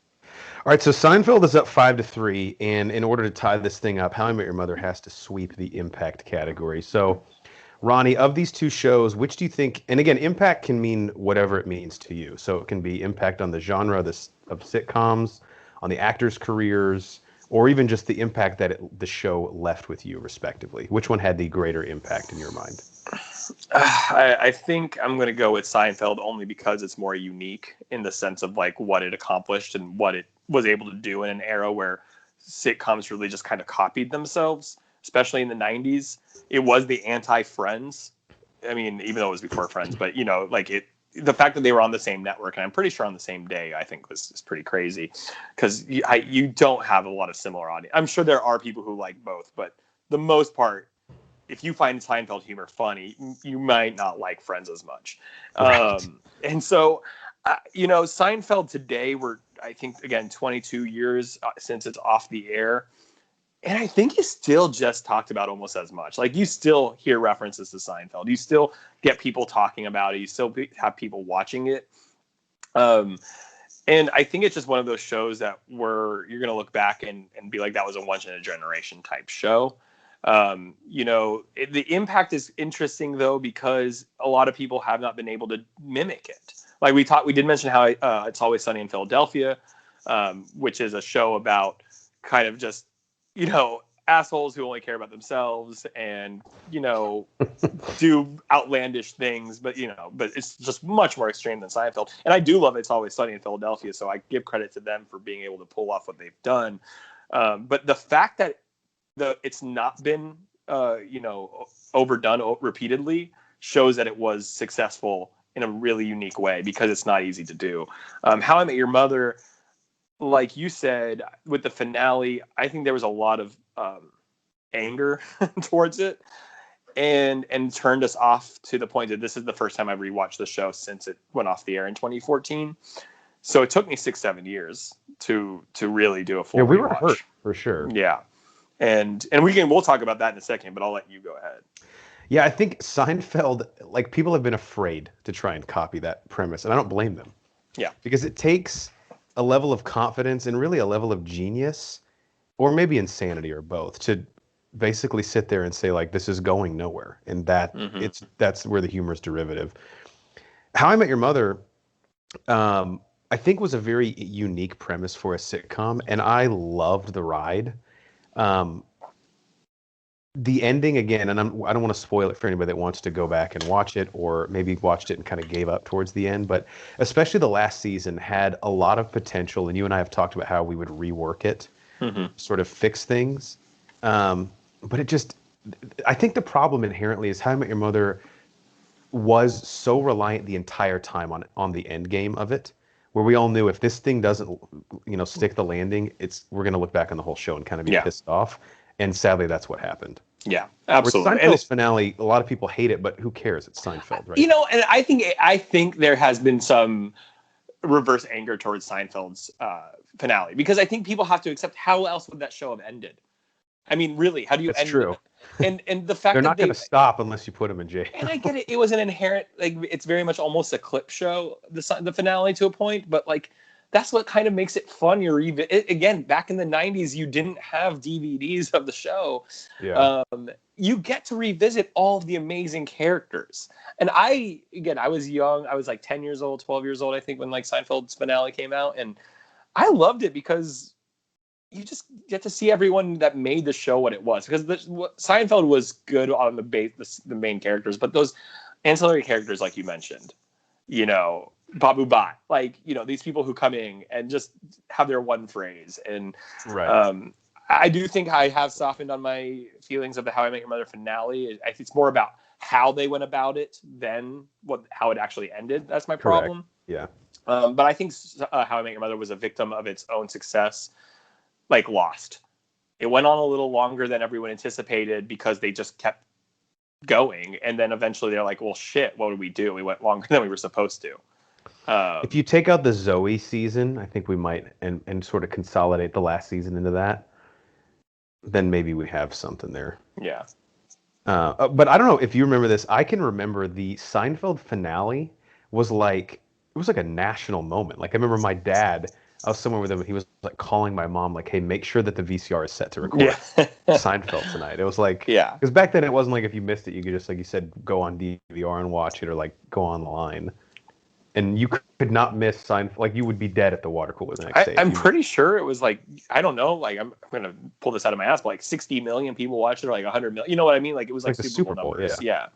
All right, so Seinfeld is up 5-3, and in order to tie this thing up, How I Met Your Mother has to sweep the impact category. So Ronnie, of these two shows, which do you think, and again, impact can mean whatever it means to you. So it can be impact on the genre of sitcoms, on the actors' careers, or even just the impact that the show left with you, respectively. Which one had the greater impact in your mind? I think I'm going to go with Seinfeld only because it's more unique in the sense of like what it accomplished and what it was able to do in an era where sitcoms really just kind of copied themselves, especially in the 90s. It was the anti-Friends. I mean, even though it was before Friends, but you know, like the fact that they were on the same network and I'm pretty sure on the same day, I think is pretty crazy because you don't have a lot of similar audience. I'm sure there are people who like both, but the most part, if you find Seinfeld humor funny, you might not like Friends as much. Right. And so, you know, Seinfeld today, we're, I think, again, 22 years since it's off the air. And I think you still just talked about almost as much. Like, you still hear references to Seinfeld. You still get people talking about it. You still have people watching it. And I think it's just one of those shows that you're going to look back and be like, that was a once in a generation type show. You know, the impact is interesting though, because a lot of people have not been able to mimic it. Like we did mention how It's Always Sunny in Philadelphia, which is a show about kind of just, you know, assholes who only care about themselves and, you know, do outlandish things, but it's just much more extreme than Seinfeld. And I do love It's Always Sunny in Philadelphia, so I give credit to them for being able to pull off what they've done. But the fact that it's not been overdone repeatedly shows that it was successful in a really unique way because it's not easy to do. How I Met Your Mother, like you said, with the finale, I think there was a lot of anger towards it and turned us off to the point that this is the first time I've rewatched the show since it went off the air in 2014. So it took me 6-7 years to really do a full we rewatch. were hurt for sure. Yeah. And we'll talk about that in a second, but I'll let you go ahead. Yeah, I think Seinfeld, like, people have been afraid to try and copy that premise, and I don't blame them. Yeah. Because it takes a level of confidence and really a level of genius, or maybe insanity or both, to basically sit there and say, like, this is going nowhere. And that's where the humor is derivative. How I Met Your Mother, I think was a very unique premise for a sitcom, and I loved the ride. The ending again, and I don't want to spoil it for anybody that wants to go back and watch it, or maybe watched it and kind of gave up towards the end. But especially the last season had a lot of potential, and you and I have talked about how we would rework it, sort of fix things. But I think the problem inherently is How I Met Your Mother was so reliant the entire time on the end game of it, where we all knew if this thing doesn't, stick the landing, we're going to look back on the whole show and kind of be pissed off. And sadly, that's what happened. Yeah, absolutely. With Seinfeld's finale, a lot of people hate it, but who cares? It's Seinfeld, right? You know, and I think there has been some reverse anger towards Seinfeld's finale because I think people have to accept how else would that show have ended. I mean, really, how do you end? That's true. And the fact they're that not going to stop unless you put them in jail. And I get it; it was an inherent, like, it's very much almost a clip show, the finale to a point, but like. That's what kind of makes it fun. Again, back in the 90s, you didn't have DVDs of the show. Yeah. You get to revisit all of the amazing characters. And I was young. I was like 10 years old, 12 years old, I think, when like Seinfeld's finale came out. And I loved it because you just get to see everyone that made the show what it was. Because Seinfeld was good on the main characters, but those ancillary characters, like you mentioned, Babu Bot, like, these people who come in and just have their one phrase. And I do think I have softened on my feelings of the How I Met Your Mother finale. I think it's more about how they went about it than how it actually ended. That's my problem. Yeah. But I think How I Met Your Mother was a victim of its own success, like Lost. It went on a little longer than everyone anticipated because they just kept going. And then eventually they're like, well, shit, what did we do? We went longer than we were supposed to. If you take out the Zoe season, I think we might and sort of consolidate the last season into that. Then maybe we have something there. Yeah. But I don't know if you remember this. I can remember the Seinfeld finale was like a national moment. Like I remember my dad I was somewhere with him, and he was like calling my mom, like, "Hey, make sure that the VCR is set to record Yeah. Seinfeld tonight." It was like, Yeah. because back then it wasn't like if you missed it, you could just, like you said, go on DVR and watch it, or like go online, and you could not miss Seinfeld. Like you would be dead at the water cooler the next day if I'm you missed. pretty sure it was like, I don't know, like I'm gonna pull this out of my ass, but like 60 million people watched it, or like 100 million. You know what I mean? Like it was It's like like the Super Bowl Super Bowl, numbers. yeah. Yeah.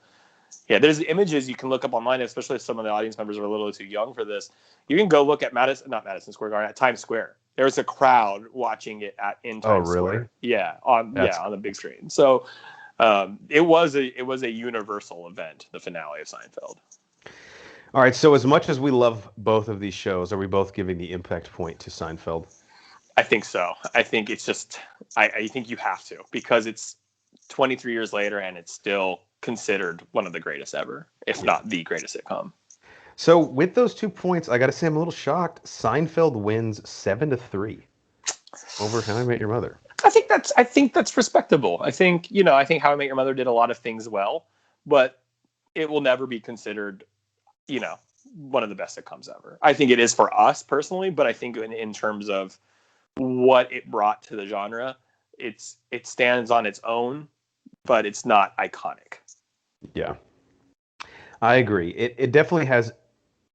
Yeah, there's images you can look up online, especially if some of the audience members are a little too young for this. You can go look at not Madison Square Garden, at Times Square. There was a crowd watching it in Oh, Times really? Square. Yeah, That's on the big screen. So it was a universal event, the finale of Seinfeld. all right. So as much as we love both of these shows, are we both giving the impact point to Seinfeld? I think so. I think it's just I think you have to, because it's 23 years later and it's still considered one of the greatest ever, if not the greatest sitcom. So with those 2 points, I got to say I'm a little shocked. Seinfeld wins 7-3 over How I Met Your Mother. I think that's respectable. I think How I Met Your Mother did a lot of things well, but it will never be considered, one of the best sitcoms ever. I think it is for us personally, but I think in terms of what it brought to the genre, it stands on its own, but it's not iconic. Yeah, I agree. It definitely has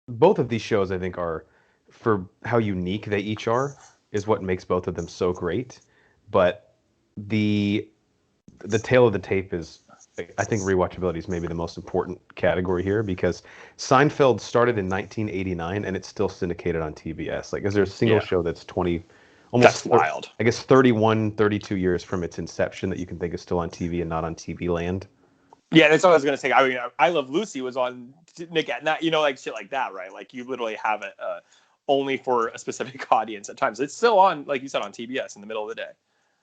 both of these shows. I think are for how unique they each are is what makes both of them so great. But the tail of the tape is, I think rewatchability is maybe the most important category here because Seinfeld started in 1989 and it's still syndicated on TBS. Like, is there a single show that's 20, That's almost, wild. I guess 31, 32 years from its inception that you can think is still on TV and not on TV land? Yeah, that's what I was gonna say. I mean, I Love Lucy was on Nick at Night, like shit like that, right? Like you literally have it only for a specific audience at times. It's still on, like you said, on TBS in the middle of the day.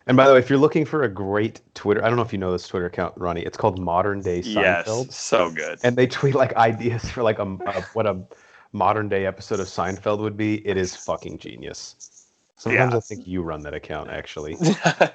And by the way, if you're looking for a great Twitter, I don't know if you know this Twitter account, Ronnie. It's called Modern Day Yes, Seinfeld, so good. and they tweet like ideas for like what a modern day episode of Seinfeld would be. It is fucking genius. Sometimes Yeah. I think you run that account, actually.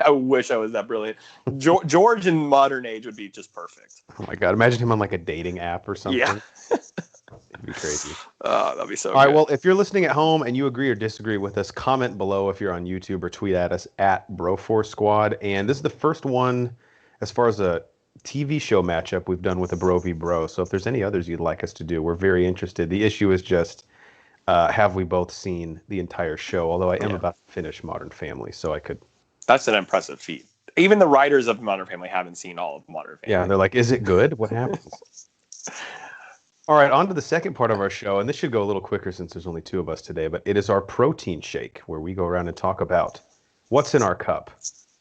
I wish I was that brilliant. George in modern age would be just perfect. Oh my god, imagine him on like a dating app or something. Yeah. It'd be crazy. Oh, that'd be so All right, good. well, if you're listening at home and you agree or disagree with us, comment below if you're on YouTube or tweet at us at Broforce Squad. And this is the first one as far as a TV show matchup we've done with a Bro v Bro. So if there's any others you'd like us to do, we're very interested. The issue is just have we both seen the entire show? Although I am about to finish Modern Family, so I could. That's an impressive feat. Even the writers of Modern Family haven't seen all of Modern Family. Yeah, they're like, is it good? What happens? All right, on to the second part of our show, and this should go a little quicker since there's only two of us today, but it is our protein shake, where we go around and talk about what's in our cup,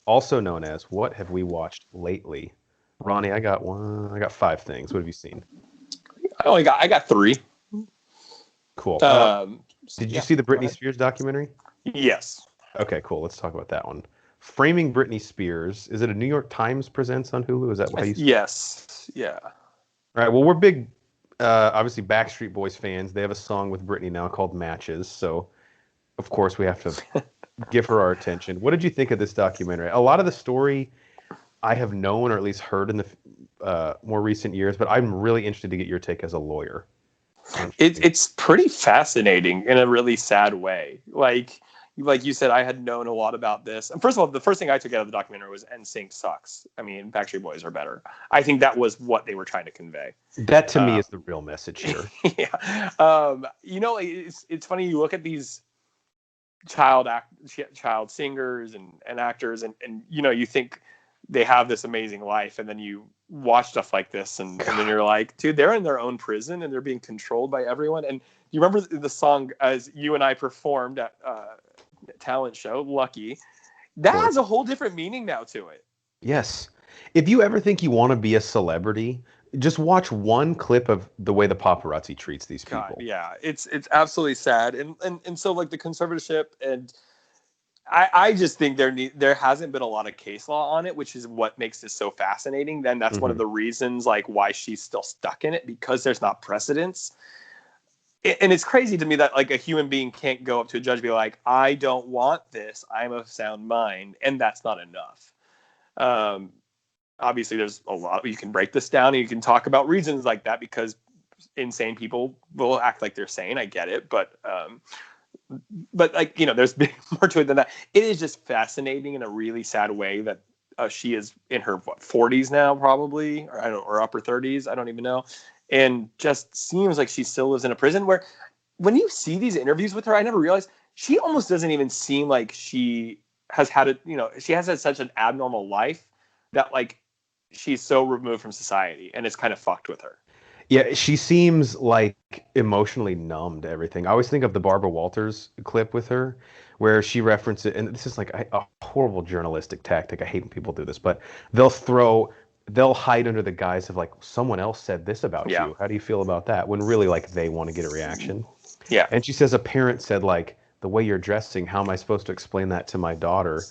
also known as what have we watched lately. Ronnie, I got 5 things. What have you seen? I got 3. Cool. Did you see the Britney Spears documentary? Yes. Okay, cool. Let's talk about that one. Framing Britney Spears. Is it a New York Times presents on Hulu? Is that how you say it? Yes. Yeah. All right. Well, we're big, obviously, Backstreet Boys fans. They have a song with Britney now called Matches. So, of course, we have to give her our attention. What did you think of this documentary? A lot of the story I have known or at least heard in the more recent years, but I'm really interested to get your take as a lawyer. It's pretty fascinating in a really sad way. Like you said, I had known a lot about this. And first of all, the first thing I took out of the documentary was NSYNC sucks. I mean, Backstreet Boys are better. I think that was what they were trying to convey. That to me is the real message here. Yeah. It's funny. You look at these child singers and actors, and you think they have this amazing life, and then you watch stuff like this, and then you're like, dude, they're in their own prison and they're being controlled by everyone. And you remember the song as you and I performed at talent show Lucky? That has a whole different meaning now to it. Yes. If you ever think you want to be a celebrity, just watch one clip of the way the paparazzi treats these people. God, yeah, it's absolutely sad, and so like the conservatorship, and I just think there hasn't been a lot of case law on it, which is what makes this so fascinating. Then that's one of the reasons like why she's still stuck in it, because there's not precedence. And it's crazy to me that like a human being can't go up to a judge and be like, I don't want this, I'm of sound mind, and that's not enough. Obviously there's a lot, you can break this down and you can talk about reasons like that, because insane people will act like they're sane. I get it. But But like, there's more to it than that. It is just fascinating in a really sad way that she is in her 40s now, probably, or I don't, or upper 30s. I don't even know, and just seems like she still lives in a prison. Where when you see these interviews with her, I never realized she almost doesn't even seem like she has had it. She has had such an abnormal life that like she's so removed from society, and it's kind of fucked with her. Yeah, she seems like emotionally numb to everything. I always think of the Barbara Walters clip with her, where she referenced it, and this is like a horrible journalistic tactic. I hate when people do this, but they'll throw, they'll hide under the guise of like someone else said this about Yeah, you. How do you feel about that? When really like they want to get a reaction. yeah, And she says a parent said like the way you're dressing, how am I supposed to explain that to my daughter?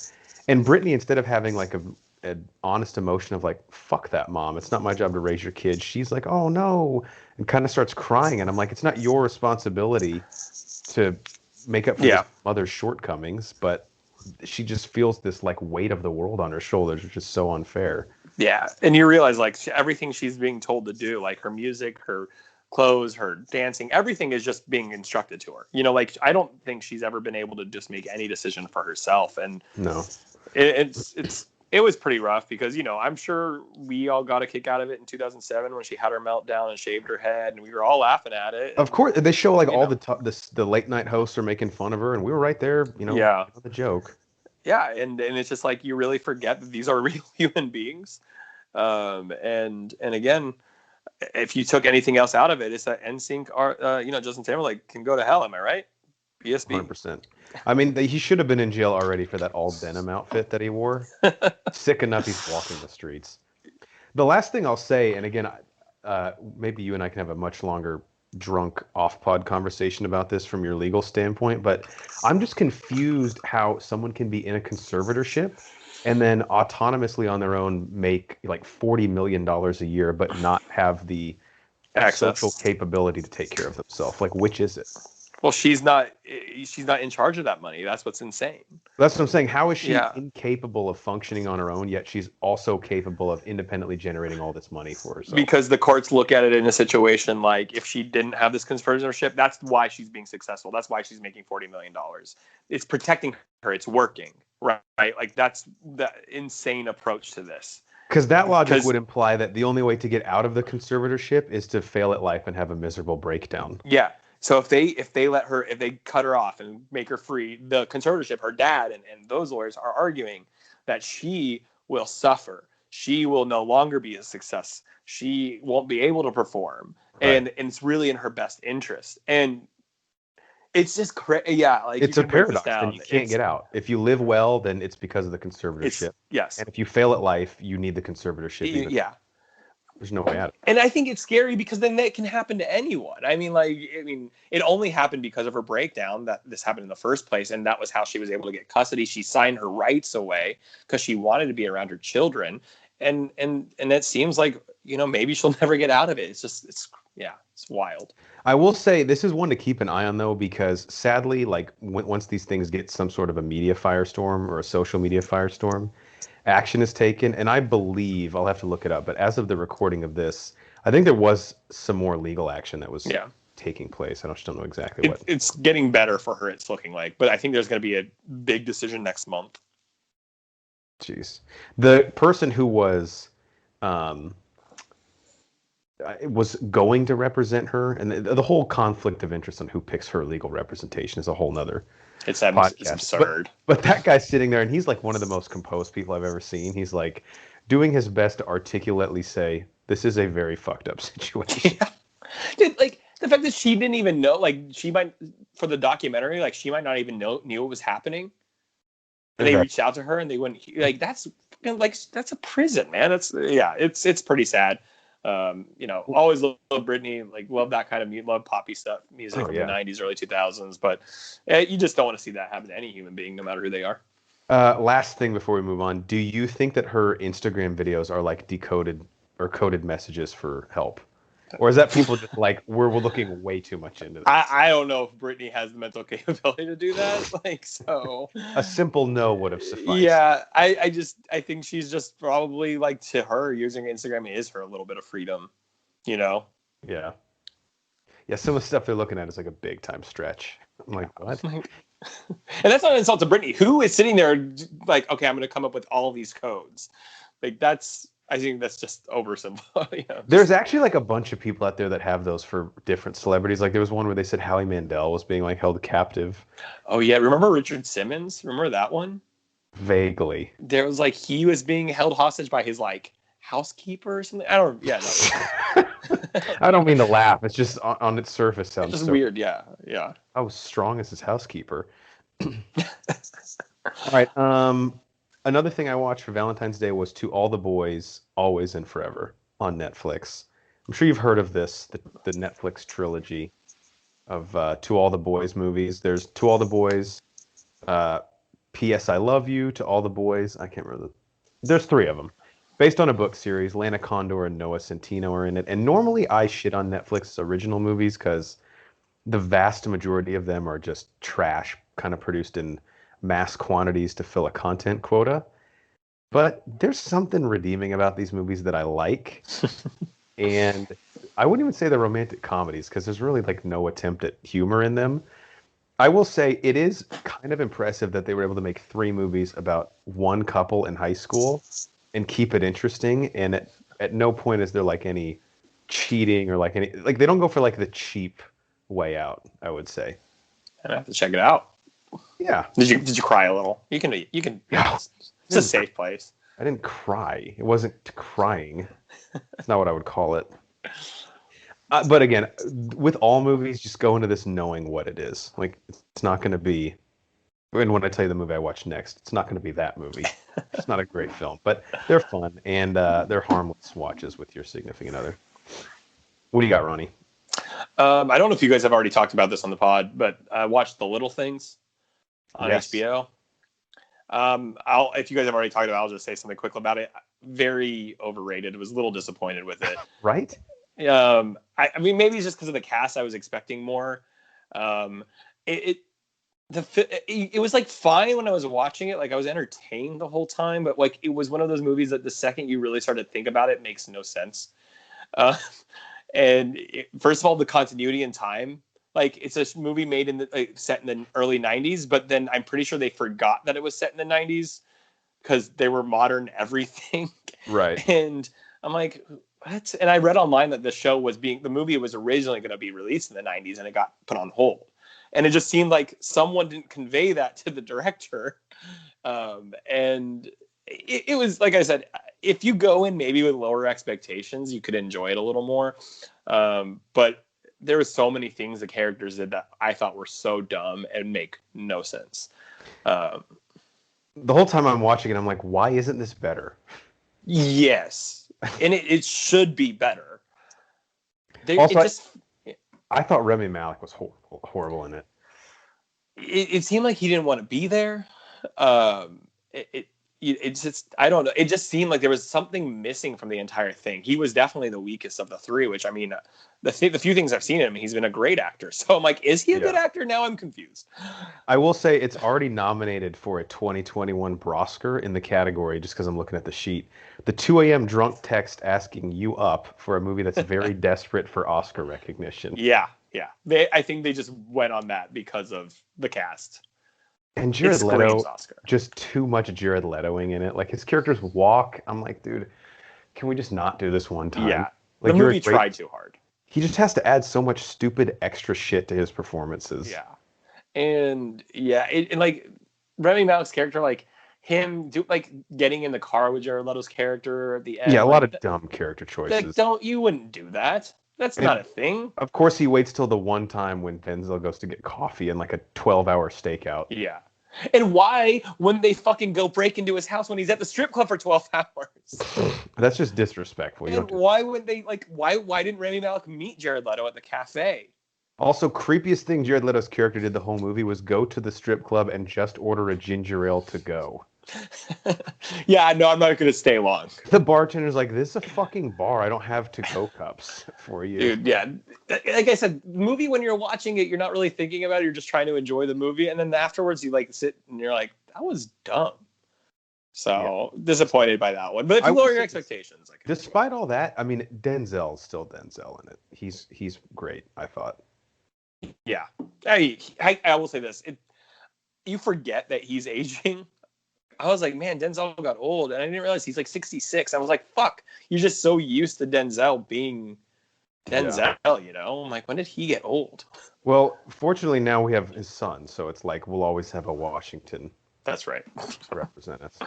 And Brittany, instead of having like an honest emotion of like, fuck that mom, it's not my job to raise your kids, she's like, oh no, and kind of starts crying. And I'm like, it's not your responsibility to make up for this yeah. mother's shortcomings, but she just feels this like weight of the world on her shoulders, which is so unfair. Yeah, and you realize like everything she's being told to do, like her music, her clothes, her dancing, everything is just being instructed to her. Like I don't think she's ever been able to just make any decision for herself, and No. it was pretty rough because I'm sure we all got a kick out of it in 2007 when she had her meltdown and shaved her head, and we were all laughing at it. Of And, course, they show like all the late night hosts are making fun of her, and we were right there, yeah, the joke. yeah, and it's just like you really forget that these are real human beings. And again, if you took anything else out of it, it's that NSYNC are Justin Timberlake can go to hell. Am I right? BSB. 100%. I mean, he should have been in jail already for that all denim outfit that he wore. Sick enough he's walking the streets. The last thing I'll say, and again, maybe you and I can have a much longer drunk off-pod conversation about this from your legal standpoint, but I'm just confused how someone can be in a conservatorship and then autonomously on their own make like $40 million a year, but not have the social capability to take care of themselves. Like, which is it? Well, she's not in charge of that money. That's what's insane. That's what I'm saying. How is she incapable of functioning on her own, yet she's also capable of independently generating all this money for herself? Because the courts look at it in a situation like if she didn't have this conservatorship, that's why she's being successful. That's why she's making $40 million. It's protecting her. It's working, right? Like that's the insane approach to this. Because that logic would imply that the only way to get out of the conservatorship is to fail at life and have a miserable breakdown. Yeah. So if they cut her off and make her free, the conservatorship, her dad and those lawyers are arguing that she will suffer. She will no longer be a success. She won't be able to perform. Right. And it's really in her best interest. And it's just crazy. Yeah. Like it's a paradox and you can't get out. If you live well, then it's because of the conservatorship. Yes. And if you fail at life, you need the conservatorship. Yeah. There's no way out. And I think it's scary because then that can happen to anyone. I mean, it only happened because of her breakdown that this happened in the first place. And that was how she was able to get custody. She signed her rights away because she wanted to be around her children. And it seems like, maybe she'll never get out of it. It's wild. I will say this is one to keep an eye on, though, because sadly, like once these things get some sort of a media firestorm or a social media firestorm, action is taken, and I believe, I'll have to look it up, but as of the recording of this, I think there was some more legal action that was taking place. I just don't know exactly what. It's getting better for her, it's looking like, but I think there's going to be a big decision next month. Jeez. The person who was going to represent her, and the whole conflict of interest on who picks her legal representation is a whole nother It's absurd. But that guy's sitting there, and he's like one of the most composed people I've ever seen. He's like doing his best to articulately say, "This is a very fucked up situation." Yeah. Dude, like the fact that she didn't even know, like she might for the documentary, like she might not even knew what was happening. And they reached out to her, and they wouldn't. Like that's a prison, man. It's pretty sad. Always love Britney, like love that kind of love poppy stuff, music from the 90s, early 2000s, but you just don't want to see that happen to any human being, no matter who they are. Last thing before we move on, do you think that her Instagram videos are like decoded or coded messages for help? Or is that people just like, we're looking way too much into this? I don't know if Britney has the mental capability to do that. So a simple no would have sufficed. Yeah, I think she's just probably like, to her, using Instagram is her a little bit of freedom, Yeah. Yeah, some of the stuff they're looking at is like a big time stretch. I'm like, what? And that's not an insult to Brittany, who is sitting there like, okay, I'm going to come up with all these codes. Like I think that's just oversimple. There's actually like a bunch of people out there that have those for different celebrities. Like there was one where they said Howie Mandel was being like held captive. Oh yeah, remember Richard Simmons? Remember that one? Vaguely. There was like he was being held hostage by his like housekeeper or something. I don't. Yeah, no. I don't mean to laugh. It's just on its surface It's sounds just so. weird. Yeah, yeah. How strong is his housekeeper? All right. Another thing I watched for Valentine's Day was To All the Boys, Always and Forever on Netflix. I'm sure you've heard of this, the Netflix trilogy of To All the Boys movies. There's To All the Boys, P.S. I Love You, To All the Boys. I can't remember. There's three of them. Based on a book series, Lana Condor and Noah Centino are in it. And normally I shit on Netflix's original movies because the vast majority of them are just trash, kind of produced in mass quantities to fill a content quota. But there's something redeeming about these movies that I like. And I wouldn't even say they're romantic comedies because there's really like no attempt at humor in them. I will say it is kind of impressive that they were able to make three movies about one couple in high school and keep it interesting. And at no point is there like any cheating or like any, like they don't go for like the cheap way out, I would say. I have to check it out. Yeah. Did you cry a little? You can. No. It's a safe place. I didn't cry. It wasn't crying. It's not what I would call it. But again, with all movies, just go into this knowing what it is. Like, it's not going to be. And when I tell you the movie I watch next, it's not going to be that movie. It's not a great film, but they're fun and they're harmless watches with your significant other. What do you got, Ronnie? I don't know if you guys have already talked about this on the pod, but I watched The Little Things on HBO. If you guys have already talked about it, I'll just say something quick about it. Very overrated. I was a little disappointed with it. Right? I mean, maybe it's just because of the cast. I was expecting more. It was like fine when I was watching it. Like I was entertained the whole time, but like it was one of those movies that the second you really start to think about it, it makes no sense. First of all, the continuity in time. Like it's a movie made in set in the early 90s, but then I'm pretty sure they forgot that it was set in the 90s because they were modern everything. Right. And I'm like, what? And I read online that the movie was originally going to be released in the 90s and it got put on hold. And it just seemed like someone didn't convey that to the director. And it was, like I said, if you go in maybe with lower expectations, you could enjoy it a little more. But there were so many things the characters did that I thought were so dumb and make no sense. The whole time I'm watching it, I'm like, why isn't this Yes. And it should be better. I thought Remy Malek was horrible in it. It seemed like he didn't want to be there. It's just, I don't know. It just seemed like there was something missing from the entire thing. He was definitely the weakest of the three, which I mean, the few things I've seen him, he's been a great actor. So I'm like, is he a good actor? Now I'm confused. I will say it's already nominated for a 2021 Brosker in the category, just because I'm looking at the sheet. The 2 a.m. drunk text asking you up for a movie that's very desperate for Oscar recognition. Yeah. I think they just went on that because of the cast. And Jared Leto, just too much Jared Letoing in it. Like his characters walk. I'm like, dude, can we just not do this one time? Yeah, like the movie tried too hard. He just has to add so much stupid extra shit to his performances. Yeah, and like Remy Malek's character, like him getting in the car with Jared Leto's character at the end. Yeah, a lot of dumb character choices. You wouldn't do that. That's not a thing. Of course, he waits till the one time when Denzel goes to get coffee and like a 12-hour stakeout. Yeah. And why wouldn't they fucking go break into his house when he's at the strip club for 12 hours? That's just disrespectful. And why wouldn't they, why didn't Rami Malek meet Jared Leto at the cafe? Also, creepiest thing Jared Leto's character did the whole movie was go to the strip club and just order a ginger ale to go. Yeah, no, I'm not going to stay long. The bartender's like, this is a fucking bar. I don't have to-go cups for you. Dude, yeah. Like I said, movie, when you're watching it, you're not really thinking about it. You're just trying to enjoy the movie. And then afterwards, you sit and you're like, that was dumb. So, disappointed by that one. But if you lower your expectations. Despite all that, I mean, Denzel's still Denzel in it. He's great, I thought. Yeah. I will say this. You forget that he's aging. I was like, man, Denzel got old, and I didn't realize he's like 66. I was like, fuck, you're just so used to Denzel being Yeah. Denzel, I'm like, when did he get old? Well, fortunately now we have his son, so it's like we'll always have a Washington That's right. to represent us.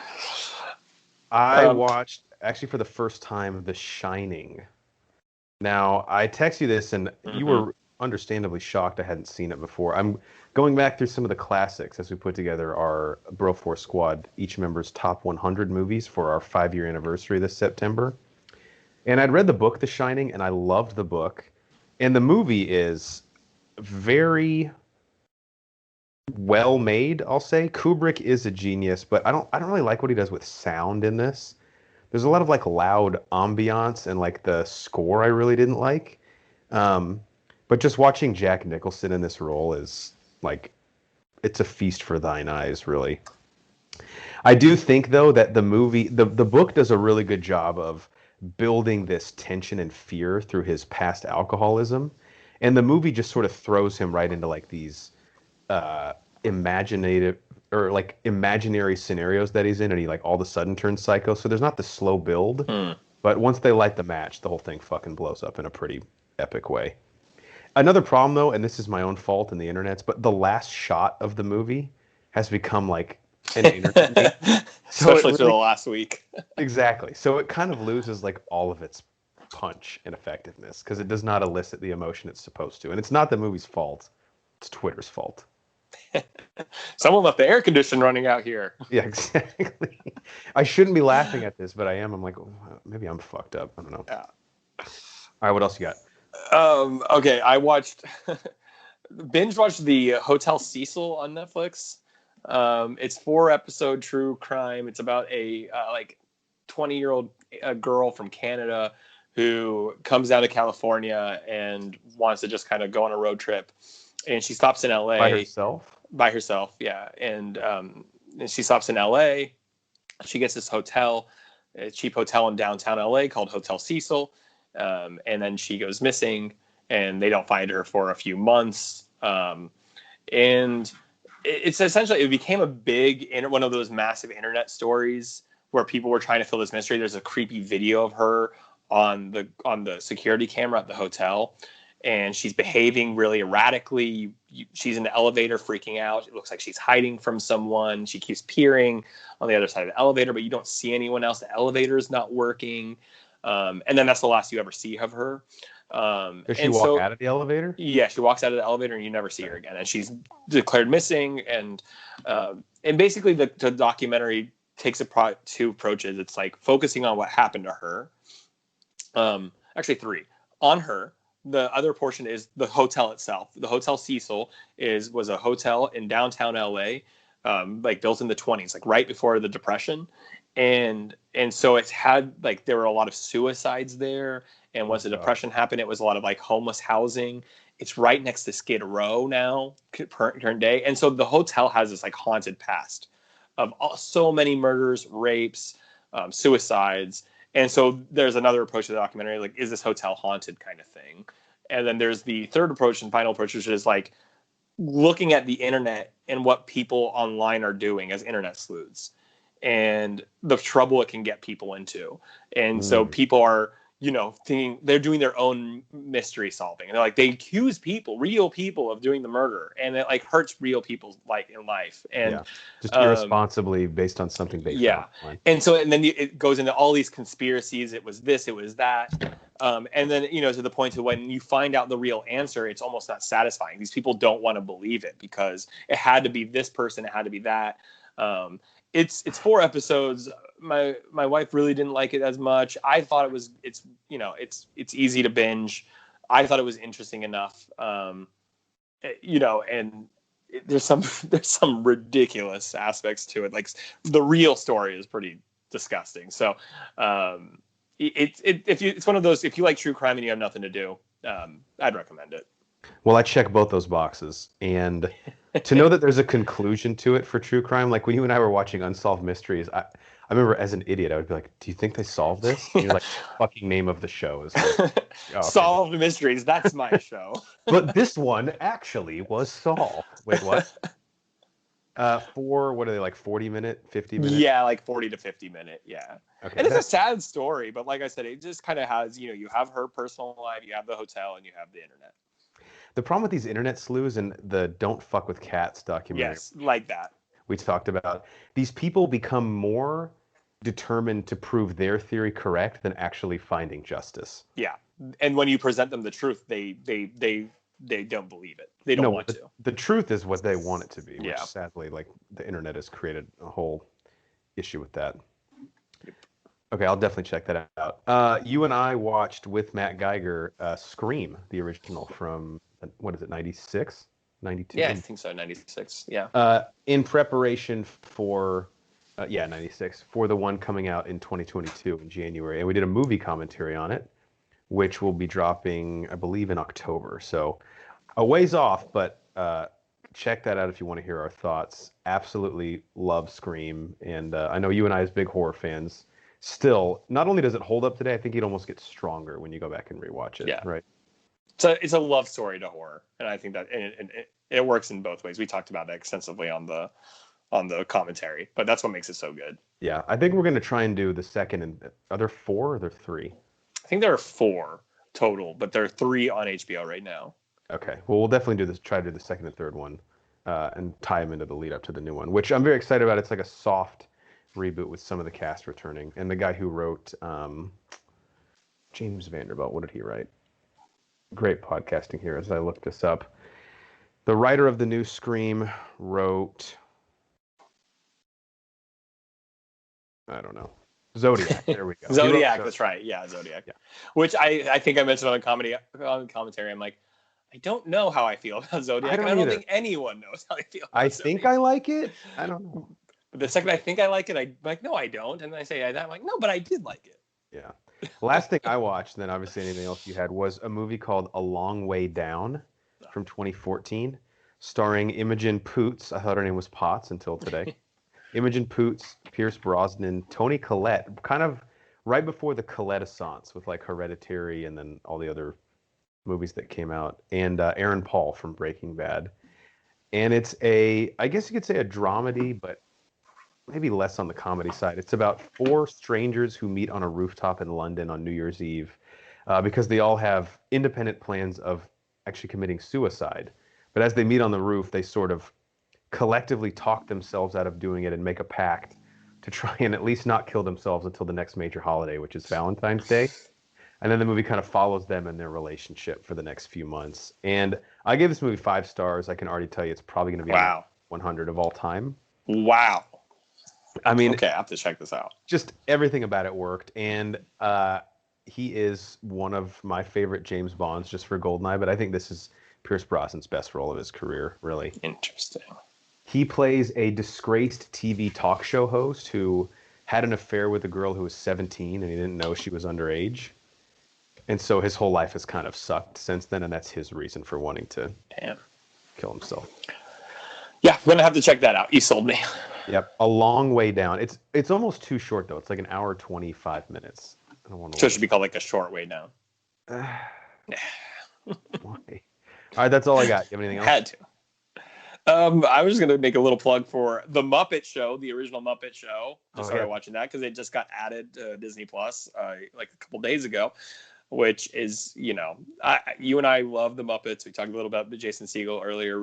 I Um, watched actually for the first time The Shining. Now, I text you this and you mhm. were understandably shocked I hadn't seen it before. I'm going back through some of the classics as we put together our Broforce Squad, each member's top 100 movies for our 5-year anniversary this September. And I'd read the book The Shining and I loved the book. And the movie is very well made, I'll say. Kubrick is a genius, but I don't really like what he does with sound in this. There's a lot of like loud ambiance and like the score I really didn't like. Um, but just watching Jack Nicholson in this role is like it's a feast for thine eyes, really. I do think though that the book does a really good job of building this tension and fear through his past alcoholism, and the movie just sort of throws him right into like these uh, imaginative or like imaginary scenarios that he's in, and he like all of a sudden turns psycho. So there's not the slow build, Hmm. but once they light the match, the whole thing fucking blows up in a pretty epic way. Another problem though, and this is my own fault in the internet's, but the last shot of the movie has become like an internet meme. So it Especially for the really last week. exactly. So it kind of loses like all of its punch and effectiveness because it does not elicit the emotion it's supposed to. And it's not the movie's fault. It's Twitter's fault. Someone left the air conditioner running out here. Yeah, exactly. I shouldn't be laughing at this, but I am. I'm like, oh, maybe I'm fucked up. I don't know. Yeah. All right, what else you got? Okay, I binge watched the Hotel Cecil on Netflix. It's 4 episode true crime. It's about a like 20-year-old girl from Canada who comes down to California and wants to just kind of go on a road trip. And she stops in By LA herself? by herself. Yeah. And she stops in LA. She gets this hotel, a cheap hotel in downtown LA called Hotel Cecil. And then she goes missing and they don't find her for a few months. And it's essentially, it became a one of those massive internet stories where people were trying to fill this mystery. There's a creepy video of her on the security camera at the hotel, and she's behaving really erratically. She's in the elevator freaking out. It looks like she's hiding from someone. She keeps peering on the other side of the elevator, but you don't see anyone else. The elevator is not working. And then that's the last you ever see of her. Does she And walk so out of the elevator? yeah, she walks out of the elevator and you never see her again. And she's declared missing. And basically the documentary takes two approaches. It's like focusing on what happened to her. Actually three. On her. The other portion is the hotel itself. The Hotel Cecil was a hotel in downtown LA, like built in the 20s, like right before the Depression. And so it's had like there were a lot of suicides there. And once the Depression happened, it was a lot of like homeless housing. It's right next to Skid Row now, current day. And so the hotel has this like haunted past of so many murders, rapes, suicides. And so there's another approach to the documentary, like, is this hotel haunted kind of thing? And then there's the third approach and final approach, which is like looking at the internet and what people online are doing as internet sleuths and the trouble it can get people into. And so Mm. people are, thinking they're doing their own mystery solving. And they're like, they accuse people, real people, of doing the murder. And it like hurts real people's like in life. And Yeah. Just um, irresponsibly based on something they yeah. found online. And then it goes into all these conspiracies. It was this, it was that. And then, to the point to when you find out the real answer, it's almost not satisfying. These people don't want to believe it because it had to be this person. It had to be that. It's 4 episodes. My wife really didn't like it as much. I thought it's easy to binge. I thought it was interesting enough. And there's some ridiculous aspects to it. Like the real story is pretty disgusting. So it's one of those, if you like true crime and you have nothing to do, I'd recommend it. Well, I check both those boxes, and to know that there's a conclusion to it for true crime, like when you and I were watching Unsolved Mysteries, I remember as an idiot, I would be like, "Do you think they solved this?" And you're like, "The fucking name of the show is this." Oh, okay. Solved Mysteries. That's my show. But this one actually was solved. Wait, what? For what are they, like 40-minute, 50-minute? Yeah, like 40 to 50 minute. Yeah. Okay, And it's a that's sad story, but like I said, it just kind of has, you have her personal life, you have the hotel, and you have the internet. the problem with these internet sleuths and the "Don't Fuck with Cats" documentary Yes, like that. we talked about. These people become more determined to prove their theory correct than actually finding justice. Yeah. And when you present them the truth, they don't believe it. They don't No, want to. the truth is what they want it to be, which Yeah. sadly, like the internet has created a whole issue with that. Yep. Okay, I'll definitely check that out. You and I watched with Matt Geiger Scream, the original from, what is it, 96? 92? Yeah, I think so. 96. Yeah. In preparation for, yeah, 96, for the one coming out in 2022 in January. And we did a movie commentary on it, which will be dropping, I believe, in October. So a ways off, but check that out if you want to hear our thoughts. Absolutely love Scream. And I know you and I, as big horror fans, still, not only does it hold up today, I think it almost gets stronger when you go back and rewatch it, Yeah. right? It's a love story to horror, and I think that it works in both ways. We talked about that extensively on the commentary, but that's what makes it so good. Yeah, I think we're going to try and do the second and are there four or are there three? I think there are 4 total, but there are 3 on HBO right now. Okay, well, we'll definitely do this. Try to do the second and third one, and tie them into the lead up to the new one, which I'm very excited about. It's like a soft reboot with some of the cast returning, and the guy who wrote James Vanderbilt. What did he write? Great podcasting here as I look this up. The writer of the new Scream wrote, I don't know, Zodiac. There we go. Zodiac, that's right. Yeah, Zodiac. Yeah. Which I think I mentioned on the commentary. I'm like, I don't know how I feel about Zodiac. I don't think anyone knows how I feel about I Zodiac. think I like it. I don't know. But the second I think I like it, I'm like, no, I don't. And then I say that, I'm like, no, but I did like it. Yeah. Last thing I watched, then obviously anything else you had, was a movie called A Long Way Down from 2014, starring Imogen Poots. I thought her name was Potts until today. Imogen Poots, Pierce Brosnan, Toni Collette, kind of right before the Collette-assance with like Hereditary and then all the other movies that came out, and Aaron Paul from Breaking Bad. And it's I guess you could say a dramedy, but maybe less on the comedy side. It's about 4 strangers who meet on a rooftop in London on New Year's Eve because they all have independent plans of actually committing suicide. But as they meet on the roof, they sort of collectively talk themselves out of doing it and make a pact to try and at least not kill themselves until the next major holiday, which is Valentine's Day. And then the movie kind of follows them and their relationship for the next few months. And I gave this movie 5 stars. I can already tell you it's probably going to be 100 of all time. Wow. I mean, okay, I have to check this out. Just everything about it worked. And he is one of my favorite James Bonds just for Goldeneye, but I think this is Pierce Brosnan's best role of his career, really. Interesting. He plays a disgraced TV talk show host who had an affair with a girl who was 17 and he didn't know she was underage. And so his whole life has kind of sucked since then, and that's his reason for wanting to kill himself. Yeah, I'm going to have to check that out. You sold me. Yep, A Long Way Down. It's almost too short, though. It's like an hour, 25 minutes. I don't want to. So it should be called like A Short Way Down. Why? All right, that's all I got. You have anything else? Had to. I was just going to make a little plug for The Muppet Show, the original Muppet Show. Just started watching that because it just got added to Disney Plus like a couple days ago, which is, you and I love The Muppets. We talked a little about the Jason Segel earlier,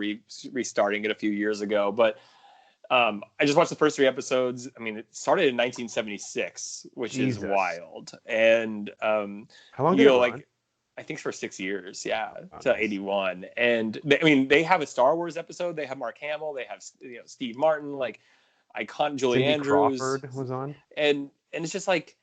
restarting it a few years ago, but I just watched the first 3 episodes. I mean, it started in 1976, which is wild. And how long did it run? I think for 6 years, to 81. And they have a Star Wars episode. They have Mark Hamill. They have Steve Martin, like icon Julie Cindy Andrews. Crawford was on. And it's just like,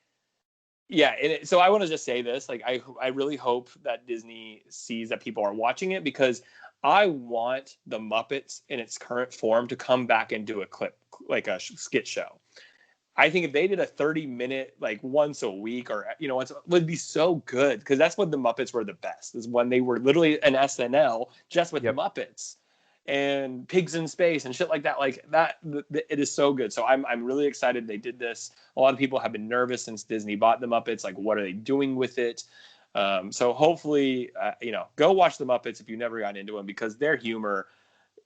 yeah. And so I want to just say this, like I really hope that Disney sees that people are watching it, because I want the Muppets in its current form to come back and do a clip, like a skit show. I think if they did a 30-minute, like once a week or, once, would be so good. Because that's when the Muppets were the best, is when they were literally an SNL just with Yep. Muppets and Pigs in Space and shit like that. Like that, it is so good. So I'm really excited they did this. A lot of people have been nervous since Disney bought the Muppets. Like, what are they doing with it? So hopefully, go watch the Muppets if you never got into them, because their humor,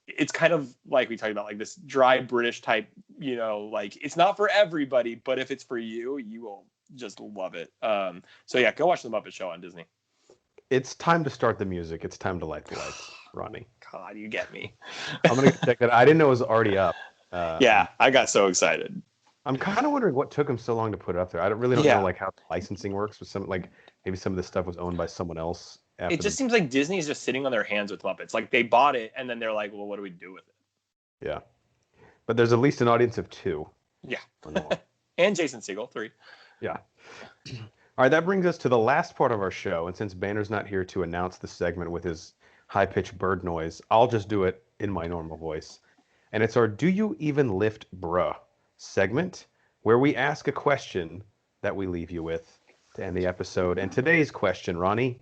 it's kind of like we talked about, like this dry British type, like it's not for everybody, but if it's for you, you will just love it. So yeah, go watch the Muppet Show on Disney. It's time to start the music. It's time to light the lights, Ronnie. God, you get me. I'm going to check that. I didn't know it was already up. Yeah, I got so excited. I'm kind of wondering what took them so long to put it up there. I don't know like how licensing works with some, like maybe some of this stuff was owned by someone else. It just seems like Disney is just sitting on their hands with Muppets. Like they bought it and then they're like, well, what do we do with it? Yeah. But there's at least an audience of 2. Yeah. And Jason Segel, 3. Yeah. All right, that brings us to the last part of our show. And since Banner's not here to announce the segment with his high-pitched bird noise, I'll just do it in my normal voice. And it's our Do You Even Lift Bruh segment, where we ask a question that we leave you with to end the episode. And today's question, Ronnie,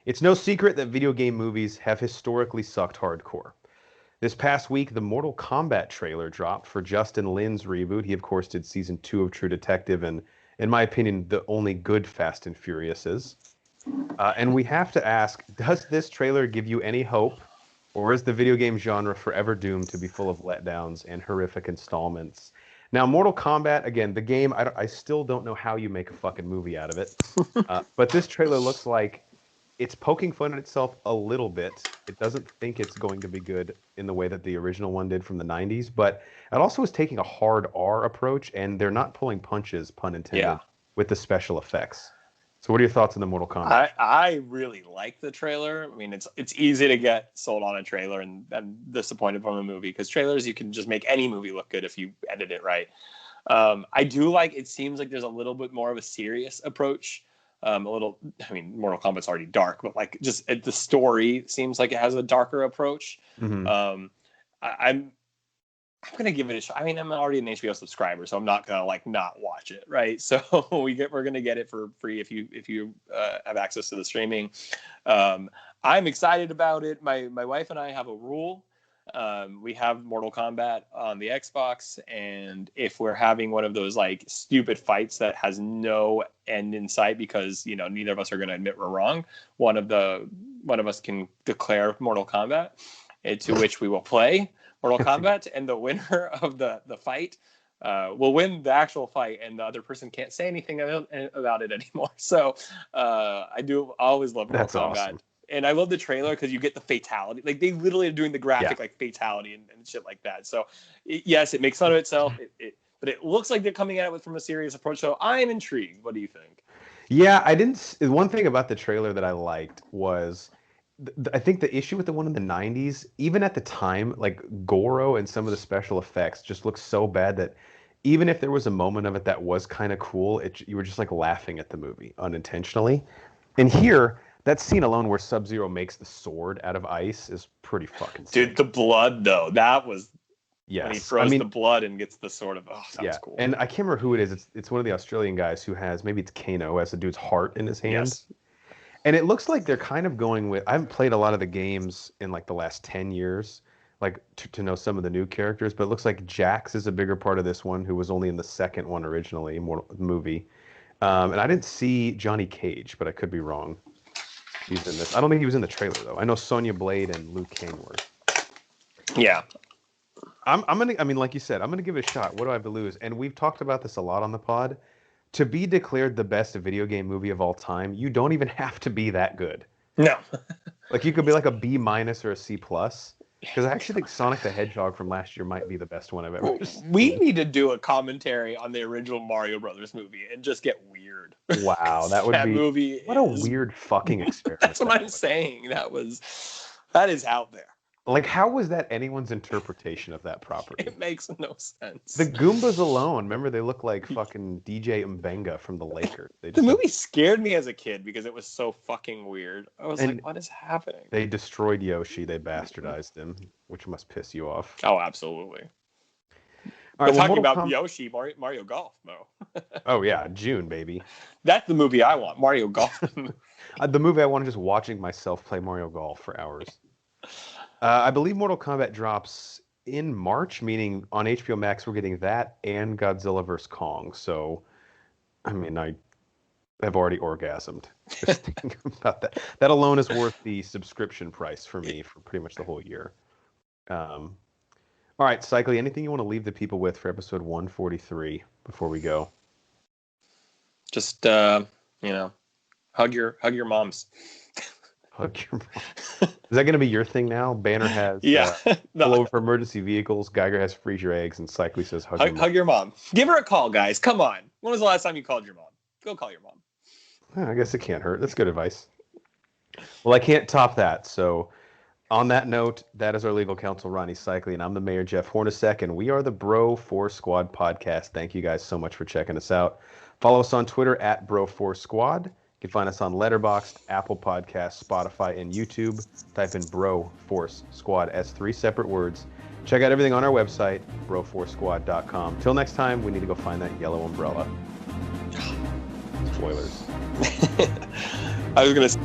it's no secret that video game movies have historically sucked hardcore. This past week, the Mortal Kombat trailer dropped for Justin Lin's reboot. He, of course, did season 2 of True Detective, and in my opinion, the only good Fast and Furious is. And we have to ask, does this trailer give you any hope, or is the video game genre forever doomed to be full of letdowns and horrific installments? Now, Mortal Kombat, again, the game, I still don't know how you make a fucking movie out of it. But this trailer looks like it's poking fun at itself a little bit. It doesn't think it's going to be good in the way that the original one did from the 90s, but it also is taking a hard R approach, and they're not pulling punches, pun intended, with the special effects. So what are your thoughts on the Mortal Kombat? I really like the trailer. I mean, it's easy to get sold on a trailer and disappointed from a movie, because trailers, you can just make any movie look good if you edit it right. I do like, it seems like there's a little bit more of a serious approach. Mortal Kombat's already dark, but like just the story seems like it has a darker approach. Mm-hmm. I'm gonna give it a shot. I mean, I'm already an HBO subscriber, so I'm not gonna like not watch it, right? So we're gonna get it for free if you have access to the streaming. I'm excited about it. My wife and I have a rule. We have Mortal Kombat on the Xbox, and if we're having one of those like stupid fights that has no end in sight, because neither of us are going to admit we're wrong, one of us can declare Mortal Kombat, to which we will play Mortal Kombat, and the winner of the fight will win the actual fight, and the other person can't say anything about it anymore. So I always love Mortal Kombat. Awesome. And I love the trailer because you get the fatality. Like, they literally are doing the graphic, like, fatality and shit like that. So, yes, it makes fun of itself, but it looks like they're coming at it from a serious approach. So, I am intrigued. What do you think? Yeah, one thing about the trailer that I liked was, I think the issue with the one in the 90s, even at the time, like, Goro and some of the special effects just looked so bad that even if there was a moment of it that was kind of cool, you were just, like, laughing at the movie unintentionally. And here, that scene alone where Sub-Zero makes the sword out of ice is pretty fucking sick. Dude, the blood, though, that was... Yes. When he throws the blood and gets the sword of... Oh, that was cool. And I can't remember who it is. It's one of the Australian guys who has... Maybe it's Kano, who has the dude's heart in his hand. Yes. And it looks like they're kind of going with... I haven't played a lot of the games in, like, the last 10 years, like, to know some of the new characters, but it looks like Jax is a bigger part of this one, who was only in the second one originally, movie. And I didn't see Johnny Cage, but I could be wrong. He's in this. I don't think he was in the trailer, though. I know Sonya Blade and Liu Kang were. Yeah. I'm gonna. I mean, like you said, I'm gonna give it a shot. What do I have to lose? And we've talked about this a lot on the pod. To be declared the best video game movie of all time, you don't even have to be that good. No. Like, you could be like a B- or a C+. Because I actually think Sonic the Hedgehog from last year might be the best one I've ever seen. We need to do a commentary on the original Mario Brothers movie and just get weird. Wow, that would be... movie what a weird fucking experiment. That's what I'm saying. That is out there. Like, how was that anyone's interpretation of that property? It makes no sense. The Goombas alone, remember, they look like fucking DJ Mbenga from the Lakers. The movie scared me as a kid because it was so fucking weird. I was like, what is happening? They destroyed Yoshi. They bastardized him, which must piss you off. Oh, absolutely. All We're right, well, talking Mortal about Kombat. Yoshi, Mario Golf, Mo. Oh yeah, June, baby. That's the movie I want, Mario Golf. The movie I want is just watching myself play Mario Golf for hours. I believe Mortal Kombat drops in March, meaning on HBO Max we're getting that and Godzilla vs Kong. So, I mean, I have already orgasmed just thinking about that. That alone is worth the subscription price for me for pretty much the whole year. Um, all right, Cycly, anything you want to leave the people with for episode 143 before we go? Just hug your moms. Hug your mom. Is that going to be your thing now? Banner has Yeah. pull over for emergency vehicles. Geiger has freeze your eggs, and Cycly says hug your mom. Hug your mom. Give her a call, guys. Come on. When was the last time you called your mom? Go call your mom. I guess it can't hurt. That's good advice. Well, I can't top that. So, on that note, that is our legal counsel, Ronnie Cycly, and I'm the mayor, Jeff Hornacek, and we are the Bro Force Squad podcast. Thank you guys so much for checking us out. Follow us on Twitter at Bro Force Squad. You can find us on Letterboxd, Apple Podcasts, Spotify, and YouTube. Type in Bro Force Squad as 3 separate words. Check out everything on our website, broforcesquad.com. Till next time, we need to go find that yellow umbrella. Spoilers. I was going to